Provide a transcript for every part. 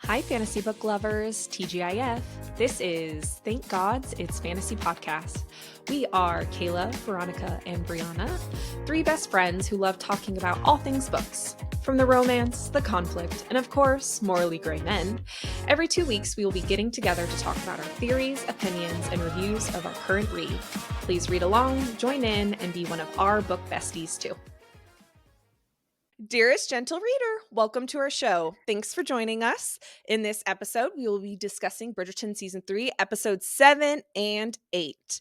Hi, fantasy book lovers, TGIF. This is Thank Gods It's Fantasy Podcast. We are Kayla, Veronica, and Bryanna, three best friends who love talking about all things books. From the romance, the conflict, and of course, morally gray men. Every 2 weeks, we will be getting together to talk about our theories, opinions, and reviews of our current read. Please read along, join in, and be one of our book besties too. Dearest gentle reader, welcome to our show. Thanks for joining us. In this episode, we will be discussing Bridgerton Season 3, Episodes 7 and 8.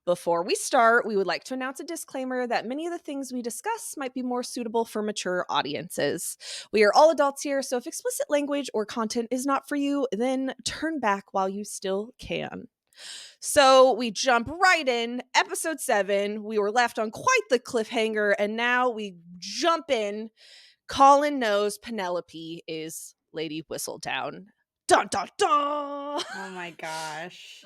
Before we start, we would like to announce a disclaimer that many of the things we discuss might be more suitable for mature audiences. We are all adults here, so if explicit language or content is not for you, then turn back while you still can. So we jump right in. Episode 7, we were left on quite the cliffhanger, and now we jump in. Colin knows Penelope is Lady Whistledown. Dun dun dun! Oh my gosh.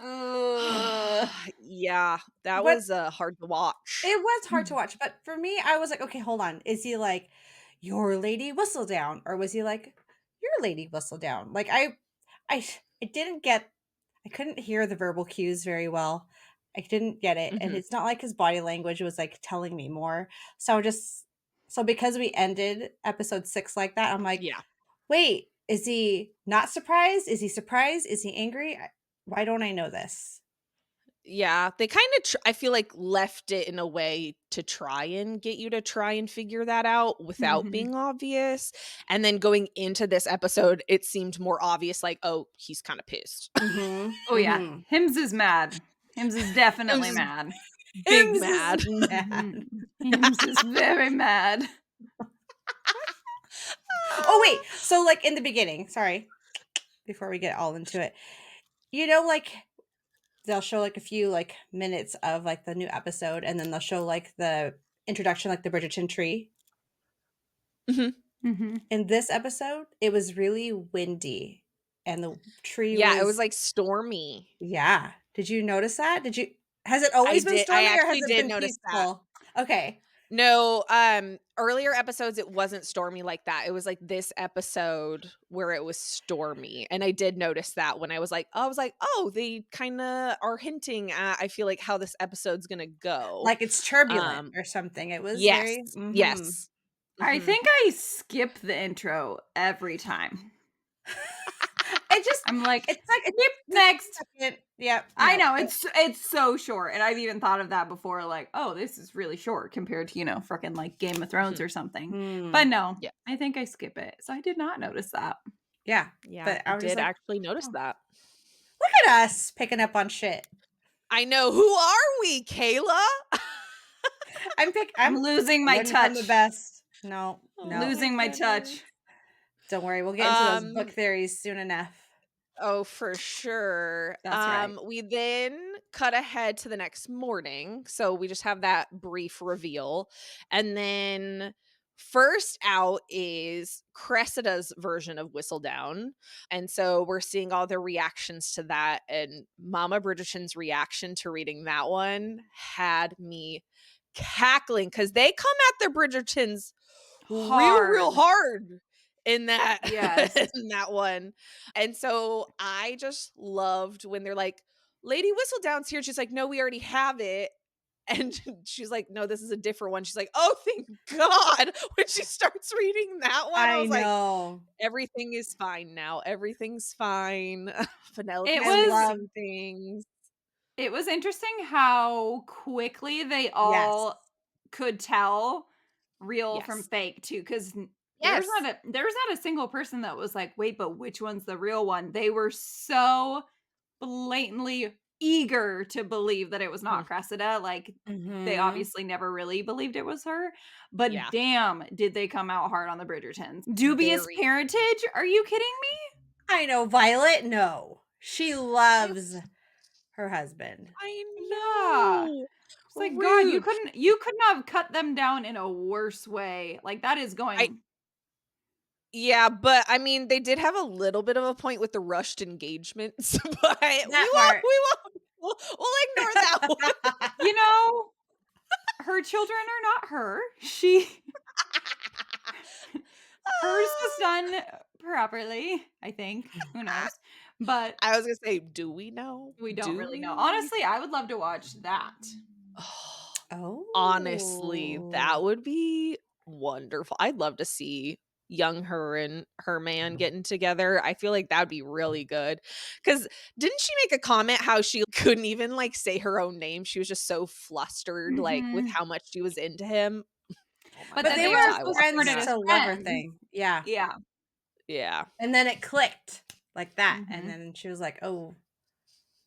Yeah, that was hard to watch. It was hard to watch, but for me, I was like, okay, hold on. Is he like, your Lady Whistledown? Or was he like, your Lady Whistledown? Like, I couldn't hear the verbal cues very well. I didn't get it. And it's not like his body language was like telling me more. So because we ended episode 6 like that, I'm like, Yeah. Wait, is he not surprised? Is he surprised? Is he angry? Why don't I know this? Yeah, they kind of, I feel like, left it in a way to try and get you to try and figure that out without being obvious. And then going into this episode, it seemed more obvious, like, oh, he's kind of pissed. Oh, yeah. Hims is mad. Hims is definitely mad. Big Hims mad. is mad. Hims is very mad. Oh, wait. So, like, in the beginning, sorry, before we get all into it, you know, like, they'll show, like, a few, like, minutes of, like, the new episode, and then they'll show, like, the introduction, like, the Bridgerton tree. In this episode, it was really windy, and the tree it was, like, stormy. Yeah. Did you notice that? Has it always been stormy, or has it been notice peaceful? That. Okay. No, earlier episodes it wasn't stormy like that. It was like this episode where it was stormy. And I did notice that when I was like, oh, they kind of are hinting at, I feel like, how this episode's going to go. Like it's turbulent or something. It was yes. very Yes. I think I skip the intro every time. I'm like, it's like skip next. Yep. I know it's so short, and I've even thought of that before. Like, oh, this is really short compared to freaking like Game of Thrones or something. But no, I think I skip it. So I did not notice that. Yeah, but I did actually notice that. Look at us picking up on shit. I know. Who are we, Kayla? I'm losing my touch. The best. No, losing my touch. Don't worry, we'll get into those book theories soon enough. Oh, for sure. That's right. We then cut ahead to the next morning. So we just have that brief reveal. And then first out is Cressida's version of Whistledown. And so we're seeing all their reactions to that. And Mama Bridgerton's reaction to reading that one had me cackling because they come at their Bridgertons real hard in that in that one. And so I just loved when they're like, Lady Whistledown's here. She's like, no, we already have it. And she's like, no, this is a different one. She's like, oh, thank God. When she starts reading that one, I was like, everything is fine now. Everything's fine. Penelope loving things. It was interesting how quickly they all could tell real from fake too, because there's not a single person that was like, wait, but which one's the real one? They were so blatantly eager to believe that it was not Cressida. Like they obviously never really believed it was her, but damn, did they come out hard on the Bridgertons. Dubious parentage? Are you kidding me? I know, Violet. No, she loves her husband. I know. It's like, God, you couldn't have cut them down in a worse way. Like that is going. Yeah, but I mean, they did have a little bit of a point with the rushed engagements, but we'll ignore that one. Her children are not her. Hers was done properly, I think. Who knows? But I was gonna say, do we know? we don't Do really know. we? Honestly, I would love to watch that. Honestly, that Oh. would be wonderful. I'd love to see young her and her man getting together. I feel like that'd be really good. Cause didn't she make a comment how she couldn't even like say her own name? She was just so flustered, like with Mhm. how much she was into him. Oh my But But then they they gosh, are were I so would love friends started that. as to lover friends. thing. Yeah. Yeah. Yeah. And then it clicked like that. And Mhm. then she was like, "Oh,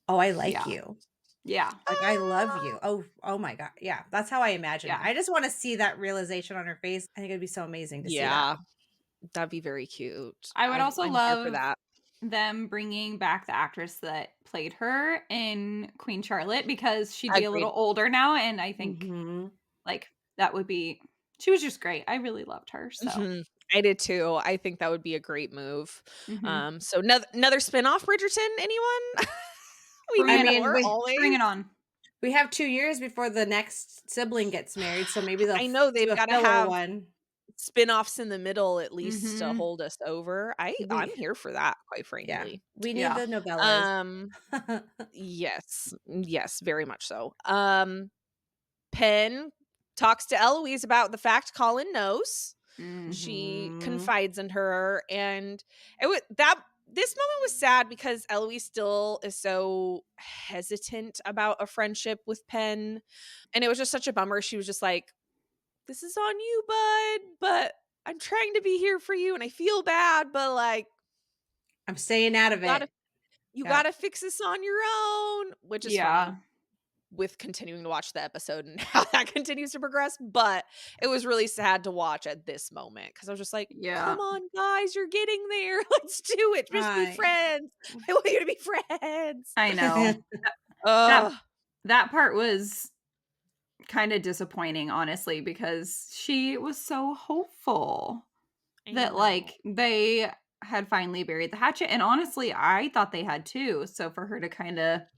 oh, I like Yeah. you. Yeah. Like I love you. Oh, oh my God." Yeah. That's how I imagine it. Yeah. I just want to see that realization on her face. I think it'd be so amazing to see that. Yeah. That'd be very cute. I would I'm also I'm here for love that. them bringing back the actress that played her in Queen Charlotte because she'd be a little Agreed. older now, and I think, Mhm. like, that would be she was just great. I really loved her, so Mhm. I did too. I think that would be a great move. mhm. So another spin-off Bridgerton, anyone? We Bring I need it mean, more bring always. it on. we have 2 years before the next sibling gets married, so maybe they'll I know do they've a gotta filler have one. spin-offs in the middle at least to Mhm. hold us over. I'm We here for that, quite Yeah, frankly. we need Yeah. the novellas. Um, yes. Yes, very much so. Penn talks to Eloise about the fact Colin knows. She Mhm. confides in her, and it was that this moment was sad because Eloise still is so hesitant about a friendship with Penn, and it was just such a bummer. She was just like, "This is on you, bud, but I'm trying to be here for you, and I feel bad, but like I'm staying out you of gotta it. you Yeah. gotta fix this on your own," which is funny Yeah. with continuing to watch the episode and how that continues to progress, but it was really sad to watch at this moment because I was just like, Yeah. "Come on, guys, you're getting there. Let's do it. Just be I friends. I want you to be friends." I know. That Ugh, that part was kinda disappointing, honestly, because she was so hopeful I that, know. like, they had finally buried the hatchet, and honestly, I thought they had too, so for her to kinda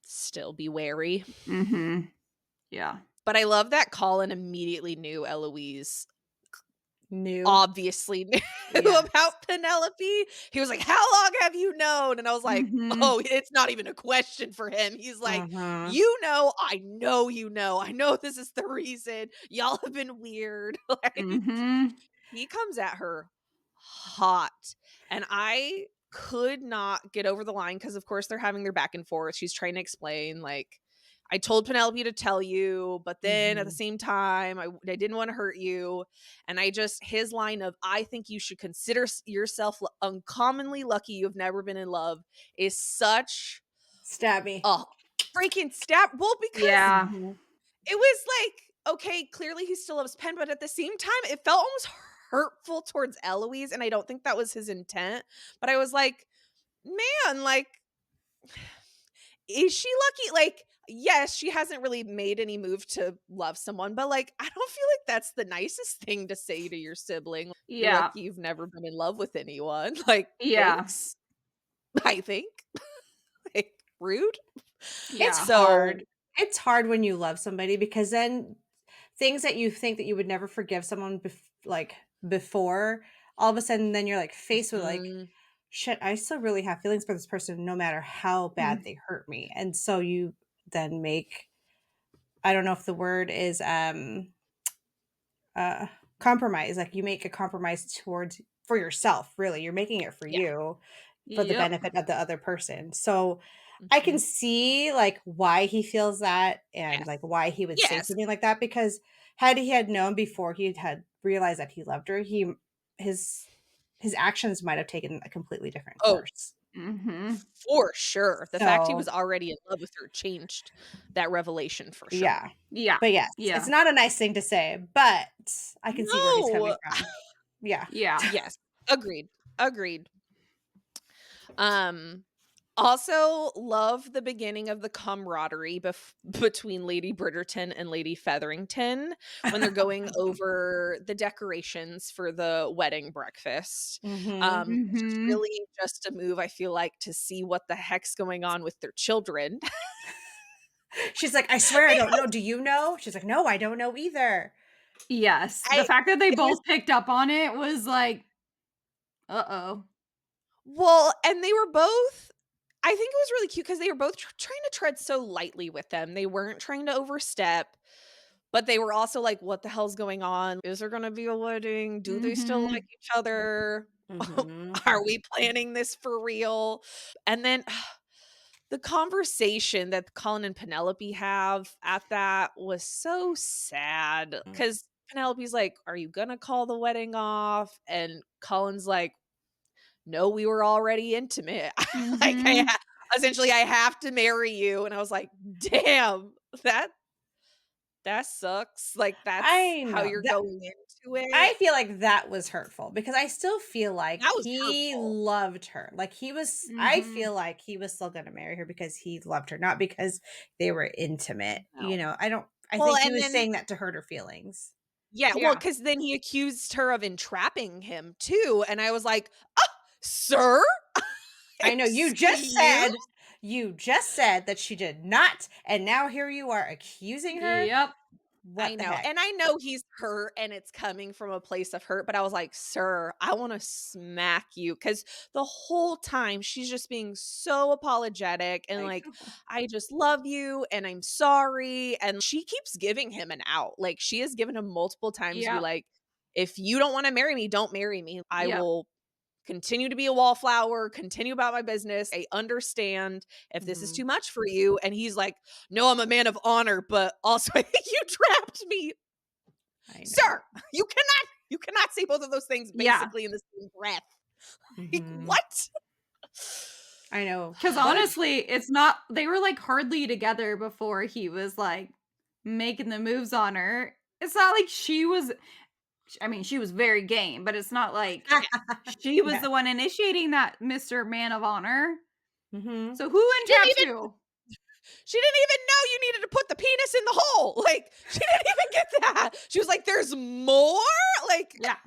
Still be wary. mhm. Yeah. But I love that Colin immediately knew Eloise knew. obviously knew Yeah. about Penelope. He was like, "How long have you known?" And I was like, Mhm. "Oh, it's not even a question for him." He's like, Uh-huh. "You know, I know you know. I know this is the reason. Y'all have been weird." Like, Mhm. he comes at her hot, and I could not get over the line because, of course, they're having their back and forth. She's trying to explain, like, "I told Penelope to tell you, but then at the Mhm. same time, I didn't wanna hurt you." And I just his line of, "I think you should consider yourself uncommonly lucky you've never been in love," is such Stab me. a freaking stab well, because Yeah. Mhm. it was like, okay, clearly he still loves Penn, but at the same time, it felt almost hurtful towards Eloise, and I don't think that was his intent. But I was like, man, like, is she lucky? Like, yes, she hasn't really made any move to love someone, but like, I don't feel like that's the nicest thing to say to your sibling. You're Yeah. lucky you've never been in love with anyone. Like, Yeah. thanks, I think. Like, rude. It's Yeah. So, hard. It's hard when you love somebody because then things that you think that you would never forgive someone before, all of a sudden then you're like faced with like, mhm, shit, I still really have feelings for this person no matter how bad Mm. they hurt me. And so you then make, I don't know if the word is uh compromise. Like you make a compromise towards for yourself, really. You're making it for yeah. you for the Yep. benefit of the other person. So I can Mhm. see like why he feels that and Yes. like why he would say Yes. something like that because had he had known before he had realized that he loved her, his his actions might have taken a completely different Oh, course. Mhm. for sure. The fact he was So, already in love with her changed that revelation for sure. yeah. Yeah. But yes, it's Yeah. not a nice thing to say, but I can see where he's coming No. from. Yeah. Yeah. Yes. Agreed. Agreed. Um, also love the beginning of the camaraderie between Lady Bridgerton and Lady Featherington when they're going over the decorations for the wedding breakfast. Mhm. Which is Mhm. really just a move, I feel like, to see what the heck's going on with their children. She's like, "I swear I don't know. Do you know?" She's like, "No, I don't know either." Yes. The I fact that they it was both picked up on it was like, Uh-oh. Well, and they were both I think it was really cute because they were both trying to tread so lightly with them. They weren't trying to overstep, but they were also like, "What the hell's going on? Is there gonna be a wedding? Do they still like Mhm. each other? Mhm. Are we planning this for real?" And then the conversation that Colin and Penelope have at that was so sad because Penelope's like, "Are you gonna call the wedding off?" And Colin's like, "No, we were already intimate." Like, Mhm. essentially, "I have to marry you." And I was like, "Damn, that sucks." Like, that's I how know. you're going into I it. feel like that was hurtful because I still feel like That was he hurtful. loved her. Like I Mhm. feel like he was still gonna marry her because he loved her, not because they were intimate. No. I Well, think he and was then saying that to hurt her feelings. yeah, well, Yeah. because then he accused her of entrapping him too, and I was like, "Ah, sir? I know Excuse?" you just said that she did not, and now here you are accusing her? Yep. What I the know, heck? and I know he's hurt and it's coming from a place of hurt, but I was like, "Sir, I wanna smack you," because the whole time she's just being so apologetic and I like, know. "I just love you and I'm sorry," and she keeps giving him an out, like, she has given him multiple times to be Yep. like, "If you don't wanna marry me, don't marry me. I Yep. will continue to be a wallflower, continue about my business. I understand if this is Mhm. too much for you." And he's like, "No, I'm a man of honor, but also I think you trapped me." I know. Sir, you cannot say both of those things Yeah. basically in the same breath. Like, Mhm. what? I know. Because What a honestly, it's not they were, like, hardly together before he was, like, making the moves on her. It's not like she was I mean, she was very game, but it's not like she was Yeah. the one initiating that Mr. Man of Honor. Mhm. So who Didn't entrapped even who? she didn't even know you needed to put the penis in the hole. Like, she didn't even get that. She was like, "There's more?" Like, Yeah.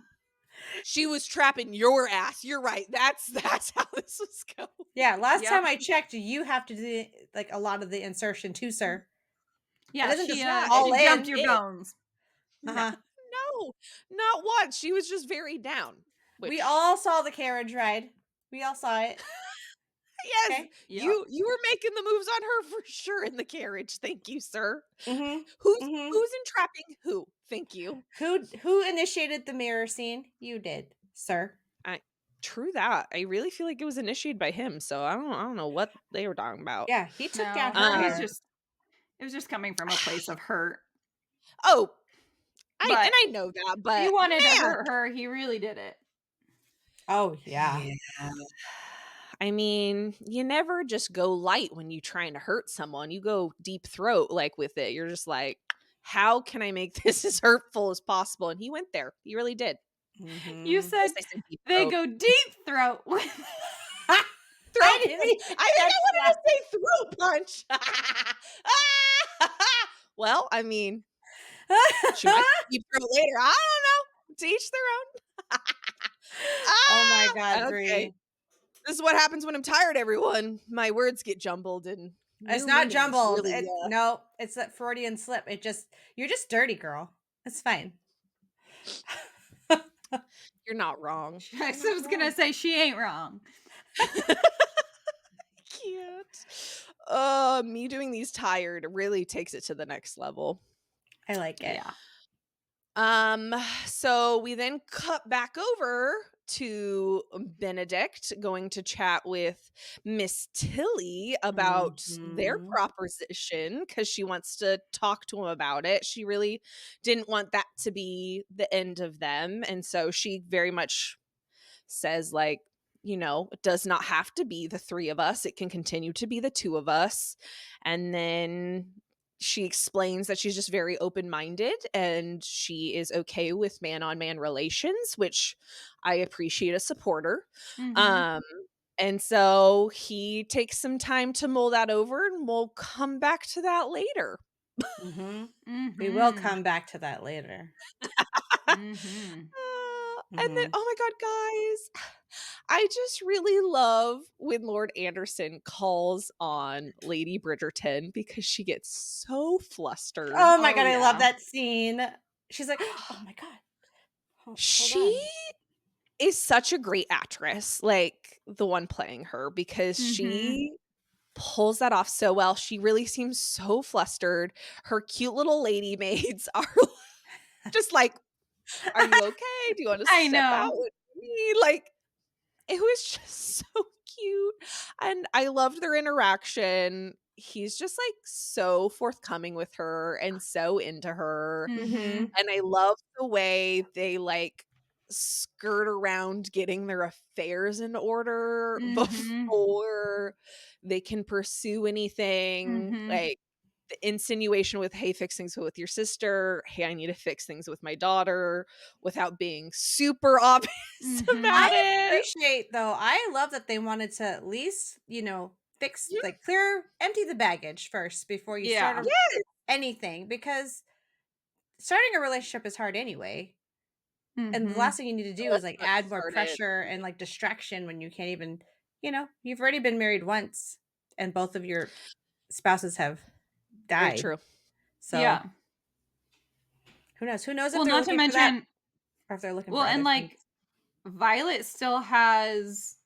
she was trapping your ass. You're right. That's how this was going. Yeah, last Yep. time I checked, you have to do, like, a lot of the insertion too, sir. It Yeah, doesn't just Yeah, and fall she she jumped in. your did. bones. No, Uh-huh. no, not once. She was just very down, We which all saw the carriage ride. We all saw it. yes, Okay. Yep. you were making the moves on her for sure in the carriage. Thank you, sir. Mhm. Who's Mhm. who's entrapping who? Thank you. Who initiated the mirror scene? You did, sir. I true that. I really feel like it was initiated by him, so I don't know what they were talking about. Yeah, he took down No, her he's Um hair. just it was just coming from a place of hurt. oh, But I know that, he but wanted to man. hurt her, he really did it. Oh, yeah. Yeah. I mean, you never just go light when you trying to hurt someone. You go deep throat like with it. You're just like, how can I make this as hurtful as possible? And he went there. He really did. You Mhm. said Yes, I said deep they throat. go deep throat with Throat I didn't punch. even I think I catch wanted that. to say throat punch. Well, I mean, she might say deep throat later. I don't know. To each their own. Oh my god, Okay. Bree. This is what happens when I'm tired, everyone. My words get jumbled and It's new not meanings jumbled. really No, it's that Freudian slip. You're just dirty, girl. It's fine. you're not wrong. I You're not was gonna wrong. say she ain't wrong. Cute. Me doing these tired really takes it to the next level. I like it. Yeah. Um, so we then cut back over to Benedict going to chat with Miss Tilly about their Mhm. proposition because she wants to talk to him about it. She really didn't want that to be the end of them. And so she very much says, like, it does not have to be the three of us. It can continue to be the two of us. And then she explains that she's just very open minded and she is okay with man on man relations, which I appreciate a supporter. Mhm. Um, and so he takes some time to mull that over and we'll come back to that later. Mhm. We will Mhm. come back to that later. Mhm. And then, Mhm. oh my God, guys, I just really love when Lord Anderson calls on Lady Bridgerton because she gets so flustered. Oh my Oh, god, I love yeah. that scene. She's like, "Oh my god. Hold She on." is such a great actress, like, the one playing her, because Mhm. she pulls that off so well. She really seems so flustered. Her cute little lady maids are just like, "Are you okay? Do you wanna I step out know. with me?" Like, it was just so cute, and I loved their interaction. He's just, like, so forthcoming with her and so into her, Mhm. and I love the way they, like, skirt around getting their affairs in order Mhm. before they can pursue anything, Mhm. like, the insinuation with, "Hey, fix things with your sister. Hey, I need to fix things with my daughter," without being super obvious Mhm. about I it. appreciate though. I love that they wanted to at least, fix Yeah. like empty the baggage first before you start Yeah. Yes. anything because starting a relationship is hard anyway. And the Mhm. last thing you need to do is Let's like not add get more started. pressure and like distraction when you can't even, you've already been married once and both of your spouses have Very died. true. So Yeah. who knows? Who knows if Well, they're not to looking for that mention or if they're looking well, for and, other things. like, Violet still has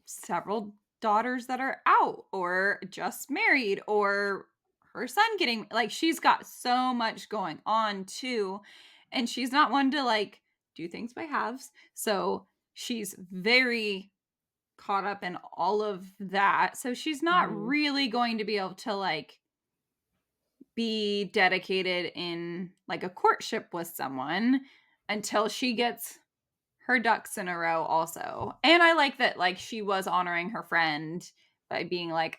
several daughters that are out or just married or her son getting like, she's got so much going on too, and she's not one to, like, do things by halves, so she's very caught up in all of that, so she's not Mhm. really going to be able to, like, be dedicated in, like, a courtship with someone until she gets her ducks in a row also. And I like that, like, she was honoring her friend by being like,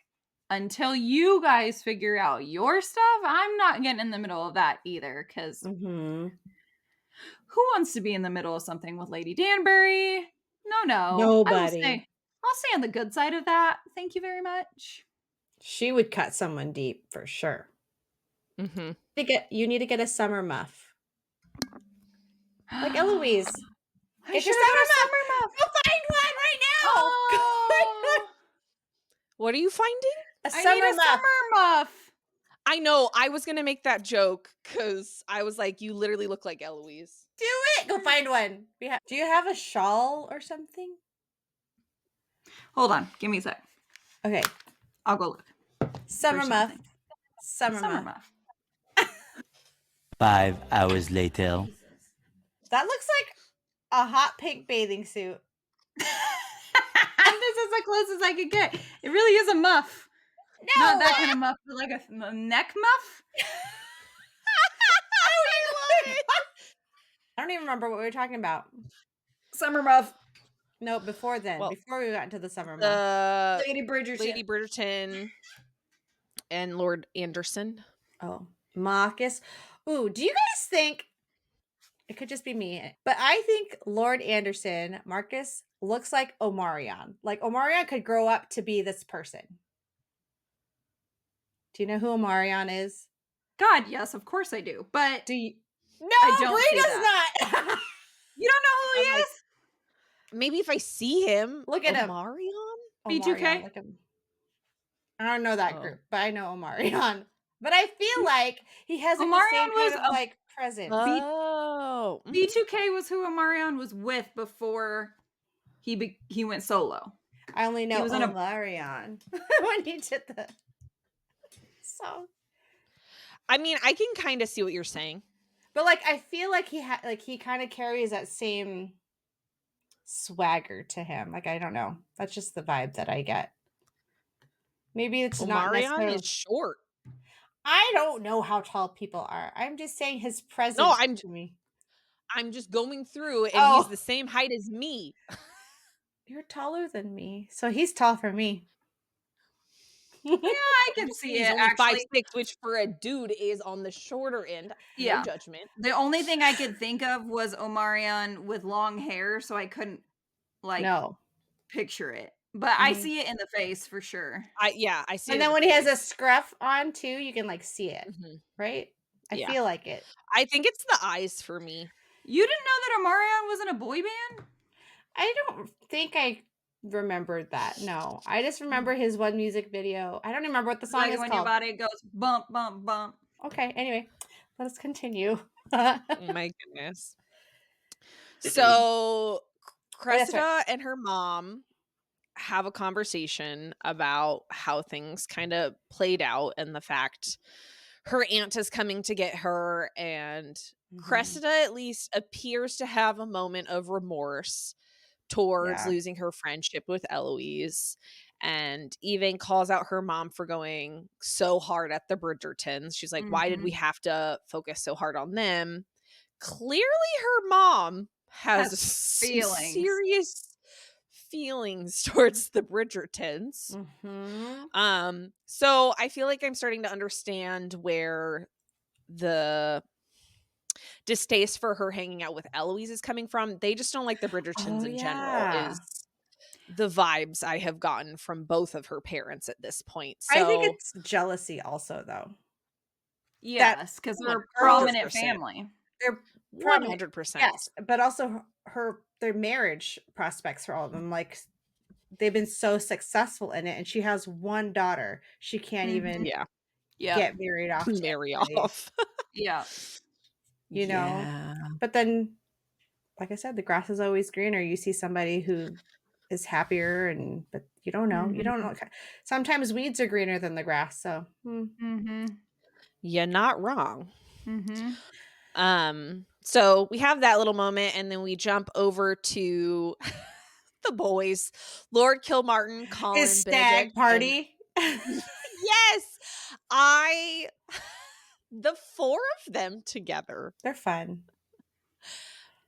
"Until you guys figure out your stuff, I'm not getting in the middle of that either." Because Mhm. who wants to be in the middle of something with Lady Danbury? No, no. Nobody. I'll stay on the good side of that. Thank you very much. She would cut someone deep for sure. Mhm. You need to get a summer muff. Like Eloise. I Get your should have got a summer muff. summer muff. Go find one right now. Go find Oh, one. What are you finding? A I need summer a muff. summer muff. I know, I was gonna make that joke because I was like, "You literally look like Eloise." Do it. Go find one. Do you have a shawl or something? Hold on. Give me a sec. Okay. I'll go look for Summer muff. something. Summer Summer muff. muff. 5 hours later. Jesus. That looks like a hot pink bathing suit. This is the closest I could get. It really is a muff. Not No. that kind of muff, but like a neck muff. I love it. I don't even remember what we were talking about. Summer muff. No, before then. Well, Before we got into the summer muff. Lady Bridgerton. Lady Bridgerton and Lord Anderson. Oh, Marcus. Ooh, do you guys think it could just be me, but I think Lord Anderson, Marcus, looks like Omarion. Like Omarion could grow up to be this person. Do you know who Omarion is? God, yes, of course I do. But Do you? I No, don't Brie see does that. not. You don't know who he I'm like, is? maybe if I see him, Look at him. Omarion? Omarion, B2K? look at him. I don't know that Oh. group, but I know Omarion. But I feel like he has like the same Omarion kind was of a like presence. Oh. Mhm. B2K was who Omarion was with before he went solo. I only He know was in a Omarion when he did the song. I mean, I can kind of see what you're saying. But like I feel like he kind of carries that same swagger to him. Like I don't know. That's just the vibe that I get. Maybe it's not Omarion necessarily is short. I don't know how tall people are. I'm just saying his No, presence to me. I'm just going through and he's Oh, the same height as me. you're taller than me. So he's tall for me. Yeah, I I'm can just saying see he's it only actually. 5'6", which for a dude is on the shorter end. No Yeah. judgment. The only thing I could think of was Omarion with long hair, so I couldn't like No. picture it. But I Mhm. see it in the face for sure. I see And it in then the when he has a face. scruff on too, you can like see it, Mhm. right? I Yeah. feel like it. I think it's the eyes for me. You didn't know that Omarion was in a boy band? I don't think I remembered that. No. I just remember his one music video. I don't remember what the song Like is when your called. body goes bump, bump, bump. Okay, anyway, let us continue. Oh my goodness. So That's right. Cressida and her mom have a conversation about how things kind of played out and the fact her aunt is coming to get her, and Mhm. Cressida at least appears to have a moment of remorse towards Yeah. losing her friendship with Eloise, and even calls out her mom for going so hard at the Bridgertons. She's like, "Why did we Mhm. have to focus so hard on them?" Clearly, her mom has Has some feelings. serious feelings towards the Bridgertons. Mhm. So I feel like I'm starting to understand where the distaste for her hanging out with Eloise is coming from. They just don't like the Bridgertons Oh, in general, yeah. is the vibes I have gotten from both of her parents at this point. I think So it's jealousy also, though. That Yes, because 'cause they're a prominent 100%. family. they're prominent. 100%. Yes, but also their marriage prospects for all of them, like, they've been so successful in it, and she has 1 daughter. She can't even Mhm. Yeah. Yep. get married off to Marry anybody, off. Yep. you know? Yeah. But then, like I said, the grass is always greener. You see somebody who is happier but you don't know. You don't Mhm. know. Sometimes weeds are greener than the grass, so, Mhm. You're not wrong. Mhm. So we have that little moment, and then we jump over to the boys, Lord Kilmartin, his Colin, stag Benedict, and party. yes, I the 4 of them together They're fun.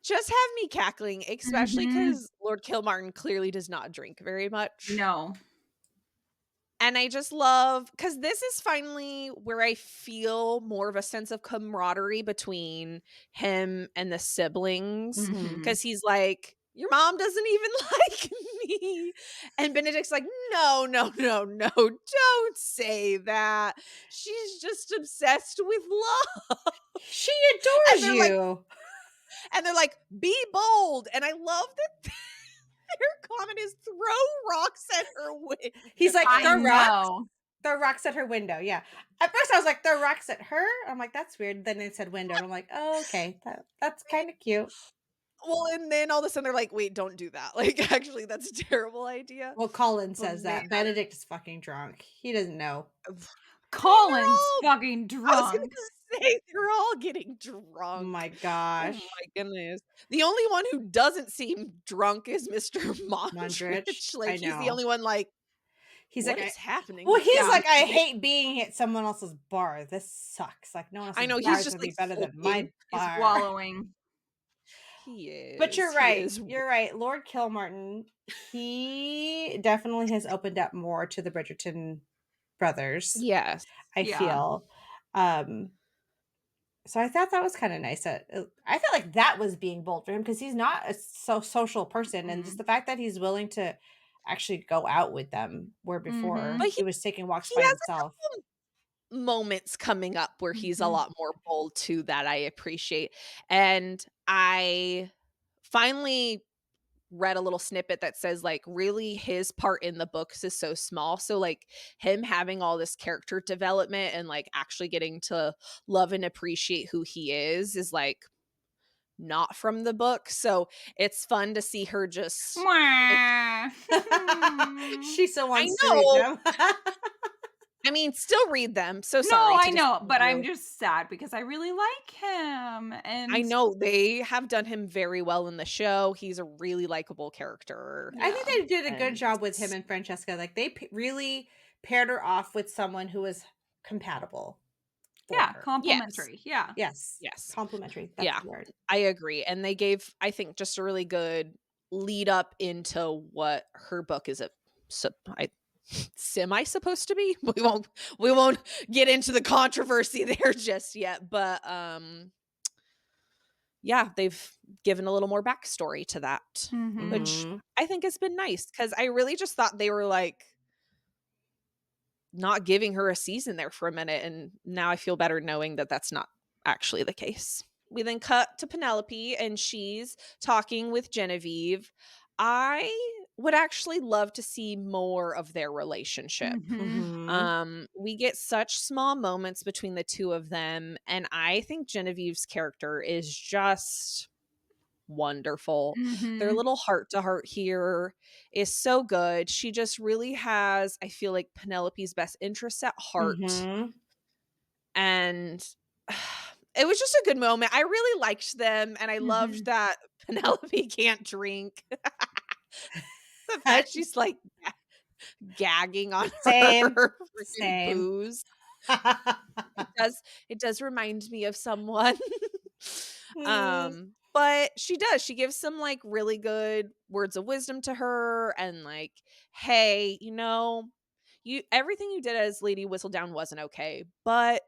just have me cackling, especially Mhm. because Lord Kilmartin clearly does not drink very much. No. And I just love because this is finally where I feel more of a sense of camaraderie between him and the siblings. Mhm. Mhm. Because he's like, "Your mom doesn't even like me." And Benedict's like, "No, no, no, no, don't say that. She's just obsessed with love." She And adores they're like you. and they're like, "Be bold." And I love that their comment is throw rocks at her He's like, I window. know. throw rocks at her window." Yeah. At first I was like, throw rocks at her? I'm like, that's weird. Then it said window, and I'm like, oh, okay. That's kind of cute. Well, and then all of a sudden they're like, "Wait, don't do that." Like, actually, that's a terrible idea. Well, Colin But says man, that. Benedict is fucking drunk. He doesn't know. I mean, they're Colin's all fucking I was gonna drunk. say they're all getting Oh drunk. my Oh gosh. my goodness. The only one who doesn't seem drunk is Mr. Mondrich. Mondrich. Like, I he's the know. only one like, He's like, "What is happening well, he's to Yeah. me?" like, I hate being at someone else's bar. This sucks. Like, no one I else's know, bar he's is just, gonna like, be better than sulking. my He's bar. wallowing. He But is, you're he right. is. You're right. Lord Kilmartin, he definitely has opened up more to the Bridgerton brothers, Yes. I Yeah. feel. Um, so I thought that was kind of nice. I felt like that was being bold for him because he's not a social person, and just Mhm. the fact that he's willing to actually go out with them, where before But Mhm. he was taking walks he by has himself. moments coming up where he's a Mhm. lot more bold too that I appreciate. And I finally read a little snippet that says like really his part in the books is so small. So like him having all this character development and like actually getting to love and appreciate who he is like not from the book. So it's fun to see her just Mwah. She still I wants to read know. them. I mean, still read them. So No, sorry I to know, disappoint but I'm you. just sad because I really like him, I and know they have done him very well in the show. He's a really likable character, I think yeah. they did a good and job with him and Francesca. Like they really paired her off with someone who was compatible for Yeah, her. yes, complimentary. Yeah. Yes, yes, complimentary. That's yeah, the word. I agree, and they gave, I think, just a really good lead up into what her book is I semi supposed to be. We won't get into the controversy there just yet, but yeah, they've given a little more backstory to that, Mhm. which Hmm. I think has been nice because I really just thought they were like not giving her a season there for a minute, and now I feel better knowing that that's not actually the case. We then cut to Penelope, and she's talking with Genevieve. I would actually love to see more of their relationship. Mhm. Hmm. We get such small moments between the two of them, and I think Genevieve's character is just wonderful. Their Mhm. little heart to heart here is so good. She just really has, I feel like, Penelope's best interests at heart. Mhm. And it was just a good moment. I really liked them, and I loved Mhm. that Penelope can't drink. The I fact she's, like, gagging on Same. her freaking Same. booze. It does remind me of someone. Mm. But she does. She gives some, like, really good words of wisdom to her and, like, "Hey, you everything you did as Lady Whistledown wasn't okay, but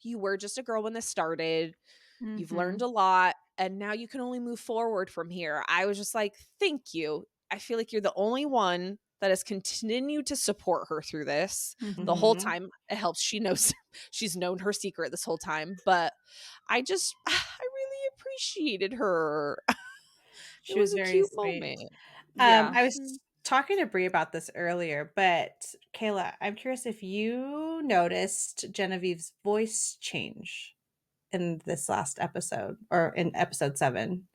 you were just a girl when this started. You've learned Mhm. a lot, and now you can only move forward from here." I was just like, "Thank you. I feel like you're the only one that has continued to support her through this the Mhm. whole Mhm. time." It helps she knows she's known her secret this whole time, but I really appreciated her. It She was was a very cute sweet. moment. Yeah. I Mhm. was talking to Brie about this earlier, but Kayla, I'm curious if you noticed Genevieve's voice change in this last episode or in episode 7.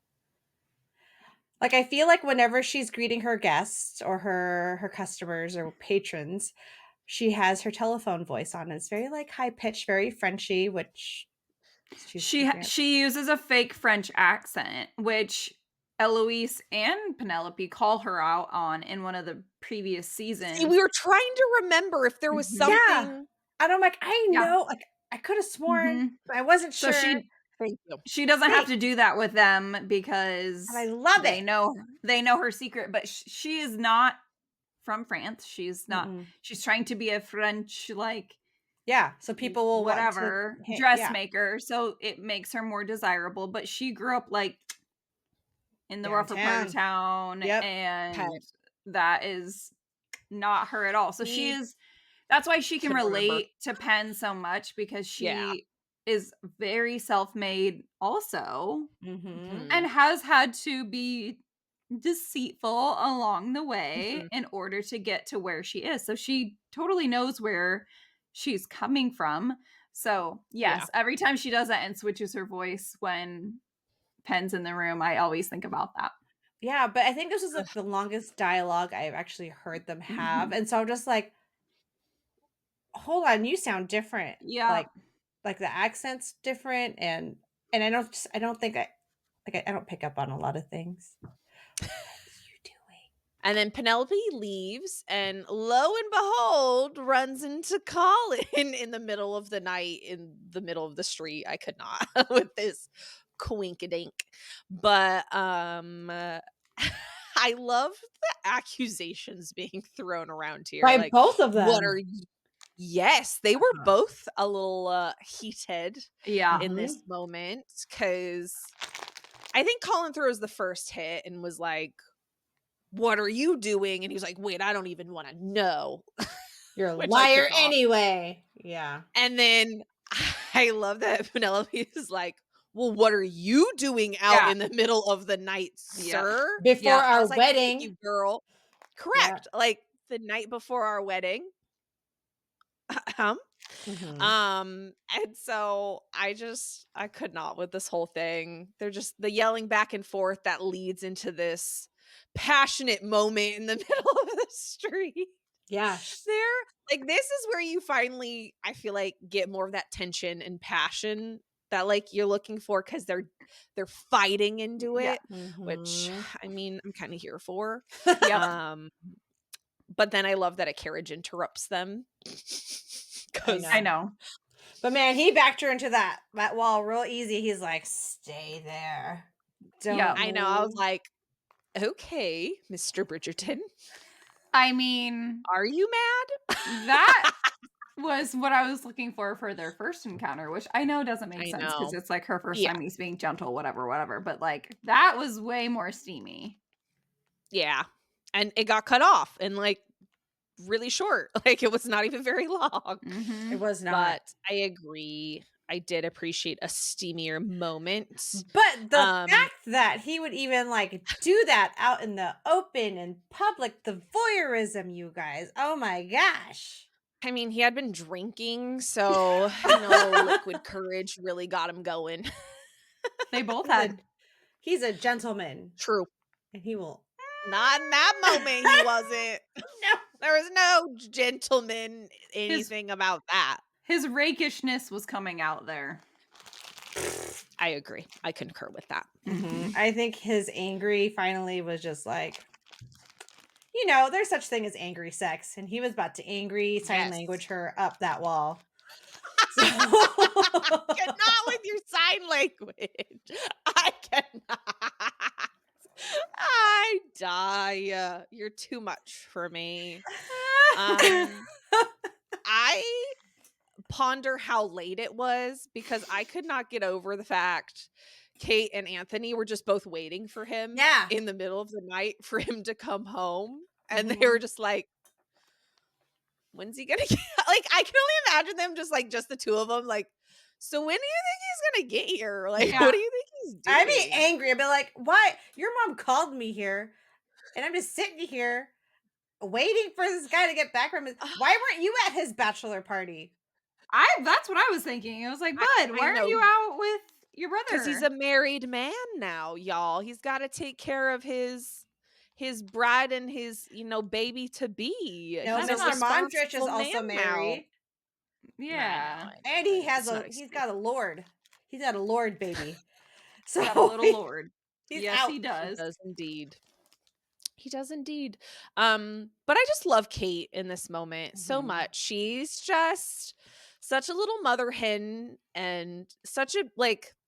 Like, I feel like whenever she's greeting her guests or her customers or patrons, she has her telephone voice on. It's very, like, high pitched, very Frenchy, which she's keeping it. She uses a fake French accent, which Eloise and Penelope call her out on in one of the previous See, seasons. we were trying to remember if there was Mhm. Yeah, something. and I'm like, "I Yeah. know," like, I coulda sworn, Mhm. but I wasn't So sure. Thank you. she doesn't have Thanks, to do that with them and I because love it. they know her secret, but she is not from France. She's not Mm-mm. she's trying to be a French, like, Yeah, so people will want to whatever, yeah. dressmaker, so it makes her more desirable, but she grew up, like, in the rougher part of Downtown. town, Yep. Okay. and that is not her at all. So she We is that's why she can can remember. relate to Penn so much because Yeah. she is very self-made also Mhm. and Mhm. has had to be deceitful along the way Mhm. in order to get to where she is. So she totally knows where she's coming from. So, Yeah. yes, every time she does that and switches her voice when Penn's in the room, I always think about that. Yeah, but I think this is, like, the longest dialogue I've actually heard them have, Mhm. and so I'm just like, "Hold on, you sound different." Yeah. Like, the accent's different, and I don't think I don't pick up on a lot of things. What are you doing? And then Penelope leaves and lo and behold runs into Colin in the middle of the night in the middle of the street. I could not with this quinkadink. But I love the accusations being thrown around here. By Like, both of what are them. you? Yes, they were both a little heated Yeah. in this Mhm. moment because I think Colin throws the first hit and was like, "What are you doing?" And he was like, "Wait, I don't even wanna know," You're a which I could liar not. anyway. Yeah. And then I love that Penelope is like, "Well, what are you doing out Yeah. in the middle of the night, Yep. sir?" Before Yep. I our was like, "Thank wedding. you, girl." Yeah. Correct. Like, the night before our wedding. Um, Mhm. and so I could not with this whole thing. They're just the yelling back and forth that leads into this passionate moment in the middle of the street. Yeah. There like, this is where you finally, I feel like, get more of that tension and passion that, like, you're looking for because they're fighting into Yeah. it, which, Mhm. I mean, I'm kinda here for. Yep. Um, but then I love that a carriage interrupts them I because I know. know. But man, he backed her into that wall real easy. He's like, "Stay there. Don't Yep. I know, I was move." like, "Okay, Mr. Bridgerton, I mean, are you mad?" that was what I was looking for their first encounter, which I know doesn't make I sense because know. it's, like, her first Yeah, time he's being gentle, whatever, whatever, but, like, that was way more steamy. yeah, and it got cut off and, like, really short, like, it was not even very long, It Mhm. was not. but I agree. I did appreciate a steamier moment. But the Um, fact that he would even, like, do that out in the open in public, the voyeurism, you guys. Oh my gosh. I mean, he had been drinking, so, a little liquid courage really got him going. They both Listen, had. He's a gentleman. True. And he will. Not in that moment, he wasn't. No. There was no gentleman anything about that. His rakishness was coming out there. I agree. I concur with that. I think his angry finally was just like, there's such thing as angry sex, and he was about to angry sign language her up that wall. So Not with your sign language. I cannot. I die. You're too much for me. I ponder how late it was because I could not get over the fact Kate and Anthony were just both waiting for him in the middle of the night for him to come home. And they were just like, when's he gonna get? Like, I can only imagine them just the two of them. Like, so when do you think he's gonna get here? Like, what do you think he's doing? I'd be angry. I'd be like, why? Your mom called me here, and I'm just sitting here waiting for this guy to get back from his. Why weren't you at his bachilor party? That's what I was thinking. I was like, bud, why aren't you out with your brother? Because he's a married man now, y'all. He's got to take care of his bride and his, baby to be. No, Mr. Mondrich is also married. Yeah. And he's got a lord. He's got a lord baby. So got a little lord. Yes, he does. He does indeed. He does indeed. But I just love Kate in this moment so much. She's just such a little mother hen and such a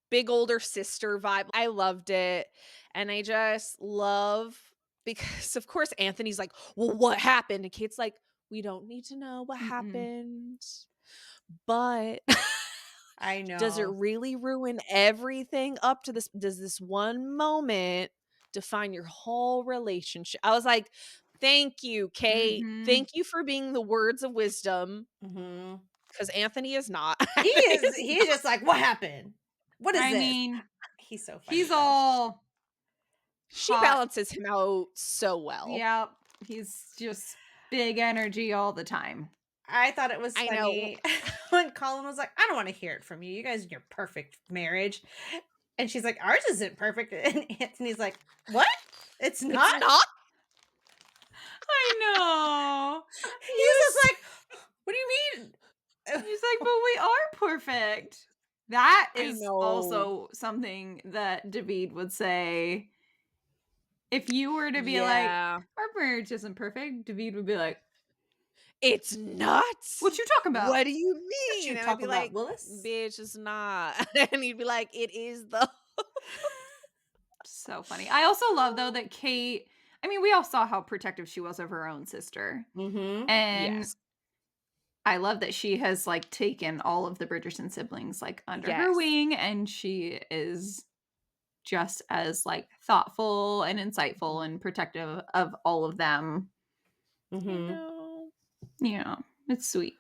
big older sister vibe. I loved it. And I just love because of course Anthony's like, well, what happened? And Kate's like, we don't need to know what happened. But I know. Does it really ruin everything up to this? Does this one moment define your whole relationship? I was like, thank you, Kate. Thank you for being the words of wisdom. Because Anthony is not. He's just like, what happened? What is this? Mean, he's so funny. He's all. She balances him out so well. Yep. He's just big energy all the time. I thought it was funny when Colin was like, I don't want to hear it from you. You guys are your perfect marriage. And she's like, ours isn't perfect. And Anthony's like, what? It's not? It's not? I know. He's just like, what do you mean? He's like, but we are perfect. That is also something that David would say. If you were to be like, our marriage isn't perfect, David would be like, it's nuts. What you talking about? What do you mean? And I'd be like, Willis? Bitch, it's not. And he'd be like, it is though. So funny. I also love though that Kate, we all saw how protective she was of her own sister. And I love that she has taken all of the Bridgerton siblings under her wing, and she is just as thoughtful and insightful and protective of all of them. Yeah, it's sweet.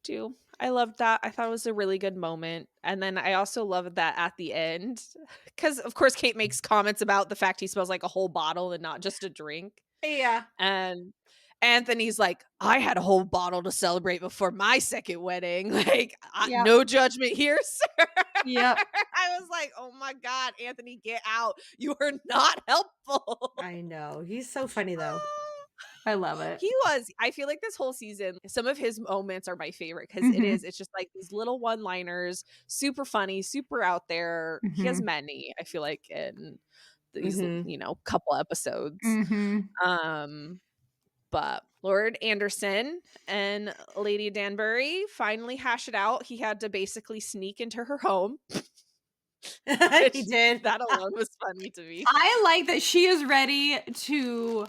Too. I loved that. I thought it was a really good moment. And then I also loved that at the end, because of course Kate makes comments about the fact he smells like a whole bottle and not just a drink. Yeah. And Anthony's like, I had a whole bottle to celebrate before my second wedding. No judgment here, sir. Yep. I was like, oh my God, Anthony, get out. You are not helpful. I know. He's so funny though. I love it. He was. I feel like this whole season, some of his moments are my favorite because it's just these little one-liners, super funny, super out there. He has many, I feel like, in these, couple episodes. But Lord Anderson and Lady Danbury finally hash it out. He had to basically sneak into her home. He did. That alone was funny to me. I like that she is ready to